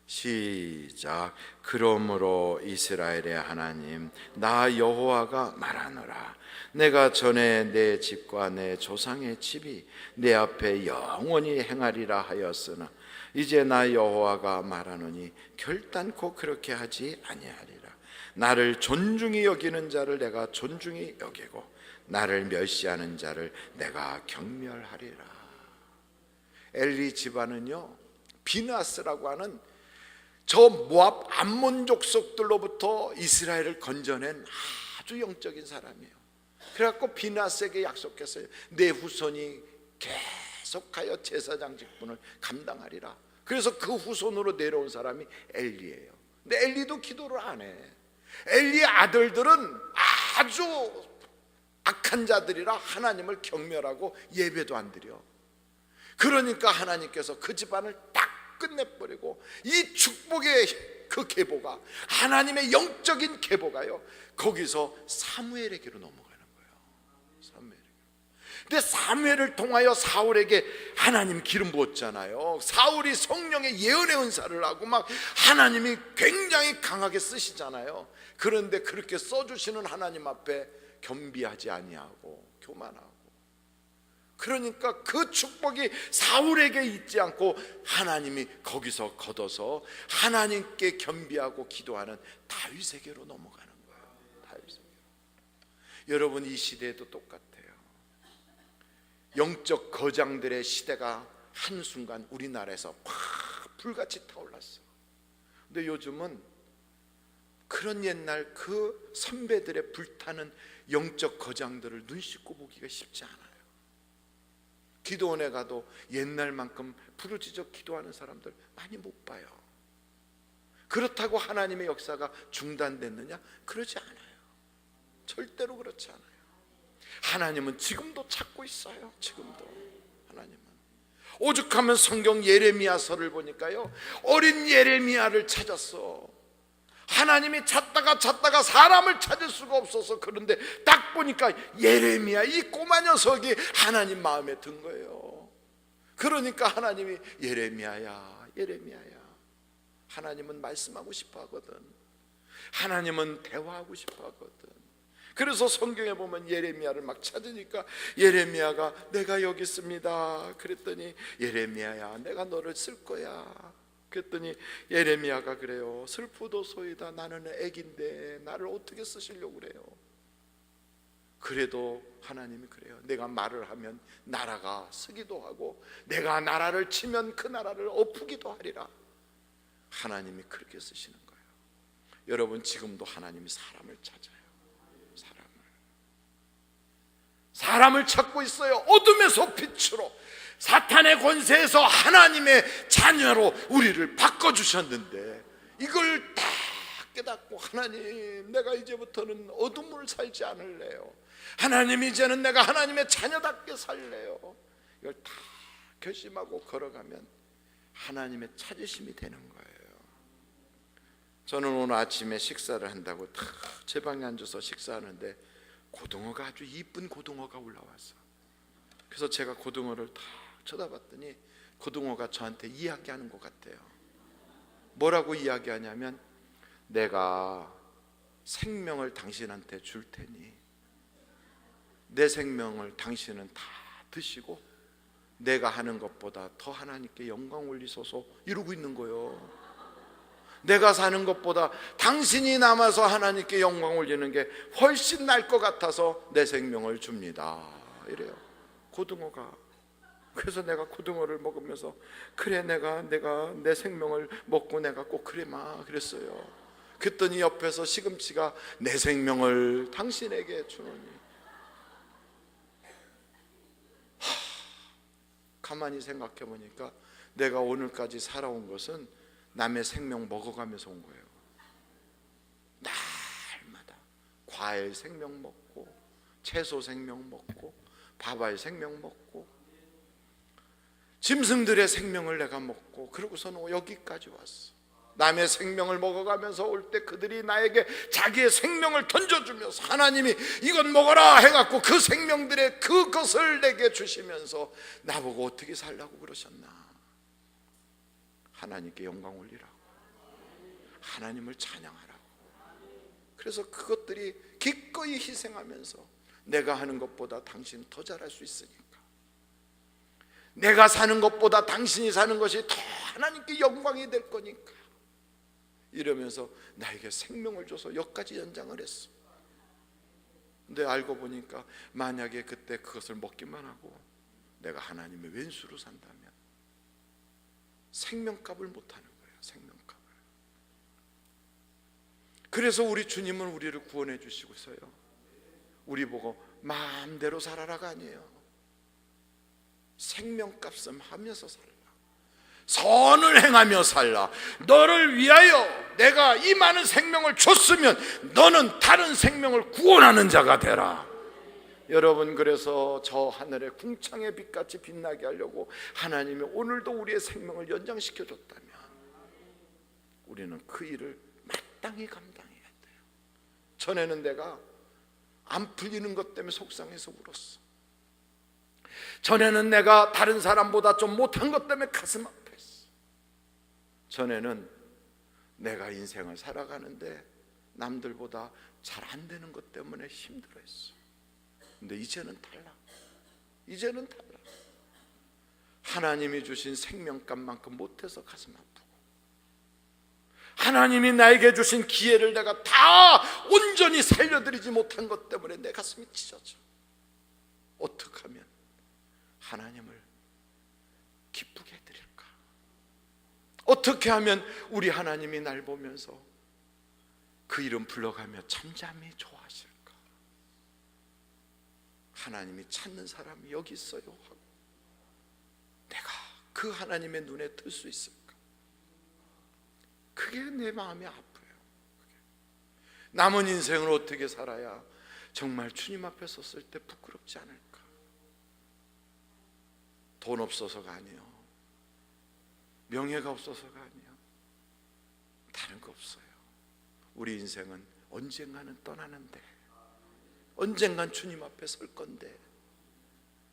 Speaker 1: 시작. 그러므로 이스라엘의 하나님 나 여호와가 말하노라. 내가 전에 내 집과 내 조상의 집이 내 앞에 영원히 행하리라 하였으나 이제 나 여호와가 말하노니 결단코 그렇게 하지 아니하리라. 나를 존중히 여기는 자를 내가 존중히 여기고 나를 멸시하는 자를 내가 경멸하리라. 엘리 집안은요 비느하스라고 하는 저 모압 암몬 족속들로부터 이스라엘을 건져낸 아주 영적인 사람이에요. 그래갖고 비느하스에게 약속했어요. 내 후손이 계속하여 제사장 직분을 감당하리라. 그래서 그 후손으로 내려온 사람이 엘리예요. 근데 엘리도 기도를 안 해. 엘리의 아들들은 아주 악한 자들이라 하나님을 경멸하고 예배도 안 드려. 그러니까 하나님께서 그 집안을 딱 끝내버리고 이 축복의 그 계보가, 하나님의 영적인 계보가요, 거기서 사무엘에게로 넘어가는 거예요. 사무엘에게. 근데 사무엘을 통하여 사울에게 하나님 기름 부었잖아요. 사울이 성령의 예언의 은사를 하고 막 하나님이 굉장히 강하게 쓰시잖아요. 그런데 그렇게 써주시는 하나님 앞에 겸비하지 아니하고 교만하고, 그러니까 그 축복이 사울에게 있지 않고 하나님이 거기서 걷어서 하나님께 겸비하고 기도하는 다윗에게로 넘어가는 거예요. 다윗에게. 여러분, 이 시대에도 똑같아요. 영적 거장들의 시대가 한순간 우리나라에서 팍 불같이 타올랐어. 근데 요즘은 그런 옛날 그 선배들의 불타는 영적 거장들을 눈 씻고 보기가 쉽지 않아요. 기도원에 가도 옛날만큼 부르짖어 기도하는 사람들 많이 못 봐요. 그렇다고 하나님의 역사가 중단됐느냐? 그러지 않아요. 절대로 그렇지 않아요. 하나님은 지금도 찾고 있어요. 지금도 하나님은. 오죽하면 성경 예레미야서를 보니까요, 어린 예레미야를 찾았어. 하나님이 찾다가 사람을 찾을 수가 없어서, 그런데 딱 보니까 예레미야, 이 꼬마 녀석이 하나님 마음에 든 거예요. 그러니까 하나님이 예레미야야, 예레미야야. 하나님은 말씀하고 싶어 하거든. 하나님은 대화하고 싶어 하거든. 그래서 성경에 보면 예레미야를 막 찾으니까 예레미야가 내가 여기 있습니다. 그랬더니 예레미야야, 내가 너를 쓸 거야. 그랬더니 예레미야가 그래요. 슬프도소이다. 나는 애기인데 나를 어떻게 쓰시려고 그래요. 그래도 하나님이 그래요. 내가 말을 하면 나라가 서기도 하고 내가 나라를 치면 그 나라를 엎기도 하리라. 하나님이 그렇게 쓰시는 거예요. 여러분, 지금도 하나님이 사람을 찾아요. 사람을 찾고 있어요. 어둠에서 빛으로, 사탄의 권세에서 하나님의 자녀로 우리를 바꿔주셨는데, 이걸 다 깨닫고 하나님, 내가 이제부터는 어둠을 살지 않을래요. 하나님, 이제는 내가 하나님의 자녀답게 살래요. 이걸 다 결심하고 걸어가면 하나님의 찾으심이 되는 거예요. 저는 오늘 아침에 식사를 한다고 다 제 방에 앉아서 식사하는데 고등어가, 아주 이쁜 고등어가 올라왔어. 그래서 제가 고등어를 다 쳐다봤더니 고등어가 저한테 이야기하는 것 같아요. 뭐라고 이야기하냐면, 내가 생명을 당신한테 줄 테니 내 생명을 당신은 다 드시고 내가 하는 것보다 더 하나님께 영광 올리소서, 이러고 있는 거예요. 내가 사는 것보다 당신이 남아서 하나님께 영광 올리는 게 훨씬 나을 것 같아서 내 생명을 줍니다, 이래요, 고등어가. 그래서 내가 고등어를 먹으면서 그래, 내가 내 생명을 먹고 내가 꼭 그래마 그랬어요. 그랬더니 옆에서 시금치가 내 생명을 당신에게 주노니. 가만히 생각해 보니까 내가 오늘까지 살아온 것은 남의 생명 먹어가면서 온 거예요. 날마다 과일 생명 먹고, 채소 생명 먹고, 밥알 생명 먹고, 짐승들의 생명을 내가 먹고, 그러고서는 여기까지 왔어. 남의 생명을 먹어가면서 올 때 그들이 나에게 자기의 생명을 던져주면서 하나님이 이건 먹어라 해갖고 그 생명들의 그것을 내게 주시면서 나보고 어떻게 살라고 그러셨나. 하나님께 영광 올리라고, 하나님을 찬양하라고. 그래서 그것들이 기꺼이 희생하면서 내가 하는 것보다 당신 더 잘할 수 있으니까, 내가 사는 것보다 당신이 사는 것이 더 하나님께 영광이 될 거니까, 이러면서 나에게 생명을 줘서 여기까지 연장을 했어. 근데 알고 보니까 만약에 그때 그것을 먹기만 하고 내가 하나님의 왼수로 산다면 생명값을 못하는 거예요. 생명값을. 그래서 우리 주님은 우리를 구원해 주시고서요, 우리 보고 마음대로 살아라가 아니에요. 생명값을 하면서 살라. 선을 행하며 살라. 너를 위하여 내가 이 많은 생명을 줬으면 너는 다른 생명을 구원하는 자가 되라. 여러분, 그래서 저 하늘의 궁창의 빛같이 빛나게 하려고 하나님이 오늘도 우리의 생명을 연장시켜 줬다면 우리는 그 일을 마땅히 감당해야 돼요. 전에는 내가 안 풀리는 것 때문에 속상해서 울었어. 전에는 내가 다른 사람보다 좀 못한 것 때문에 가슴 아팠어. 전에는 내가 인생을 살아가는데 남들보다 잘 안 되는 것 때문에 힘들어했어. 근데 이제는 달라. 이제는 달라. 하나님이 주신 생명값만큼 못해서 가슴 아프고, 하나님이 나에게 주신 기회를 내가 다 온전히 살려드리지 못한 것 때문에 내 가슴이 찢어져. 어떻게 하면 하나님을 기쁘게 해드릴까? 어떻게 하면 우리 하나님이 날 보면서 그 이름 불러가며 잠잠히 좋아하실까? 하나님이 찾는 사람이 여기 있어요 하고 내가 그 하나님의 눈에 뜰 수 있을까? 그게 내 마음이 아파요. 남은 인생을 어떻게 살아야 정말 주님 앞에 섰을 때 부끄럽지 않을까? 돈 없어서가 아니요, 명예가 없어서가 아니요, 다른 거 없어요. 우리 인생은 언젠가는 떠나는데, 언젠간 주님 앞에 설 건데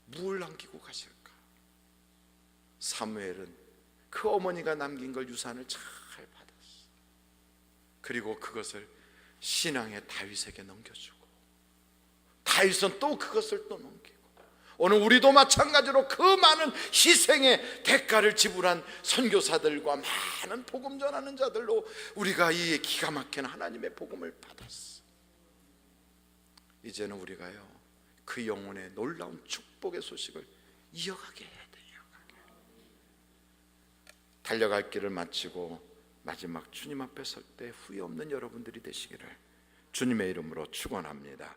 Speaker 1: 무엇을 남기고 가실까? 사무엘은 그 어머니가 남긴 걸 유산을 잘 받았어. 그리고 그것을 신앙의 다윗에게 넘겨주고, 다윗은 또 그것을 또 넘기고, 오늘 우리도 마찬가지로 그 많은 희생의 대가를 지불한 선교사들과 많은 복음 전하는 자들로 우리가 이 기가 막힌 하나님의 복음을 받았어. 이제는 우리가요, 그 영혼의 놀라운 축복의 소식을 이어가게 해야 돼요. 달려갈 길을 마치고 마지막 주님 앞에 설 때 후회 없는 여러분들이 되시기를 주님의 이름으로 축원합니다.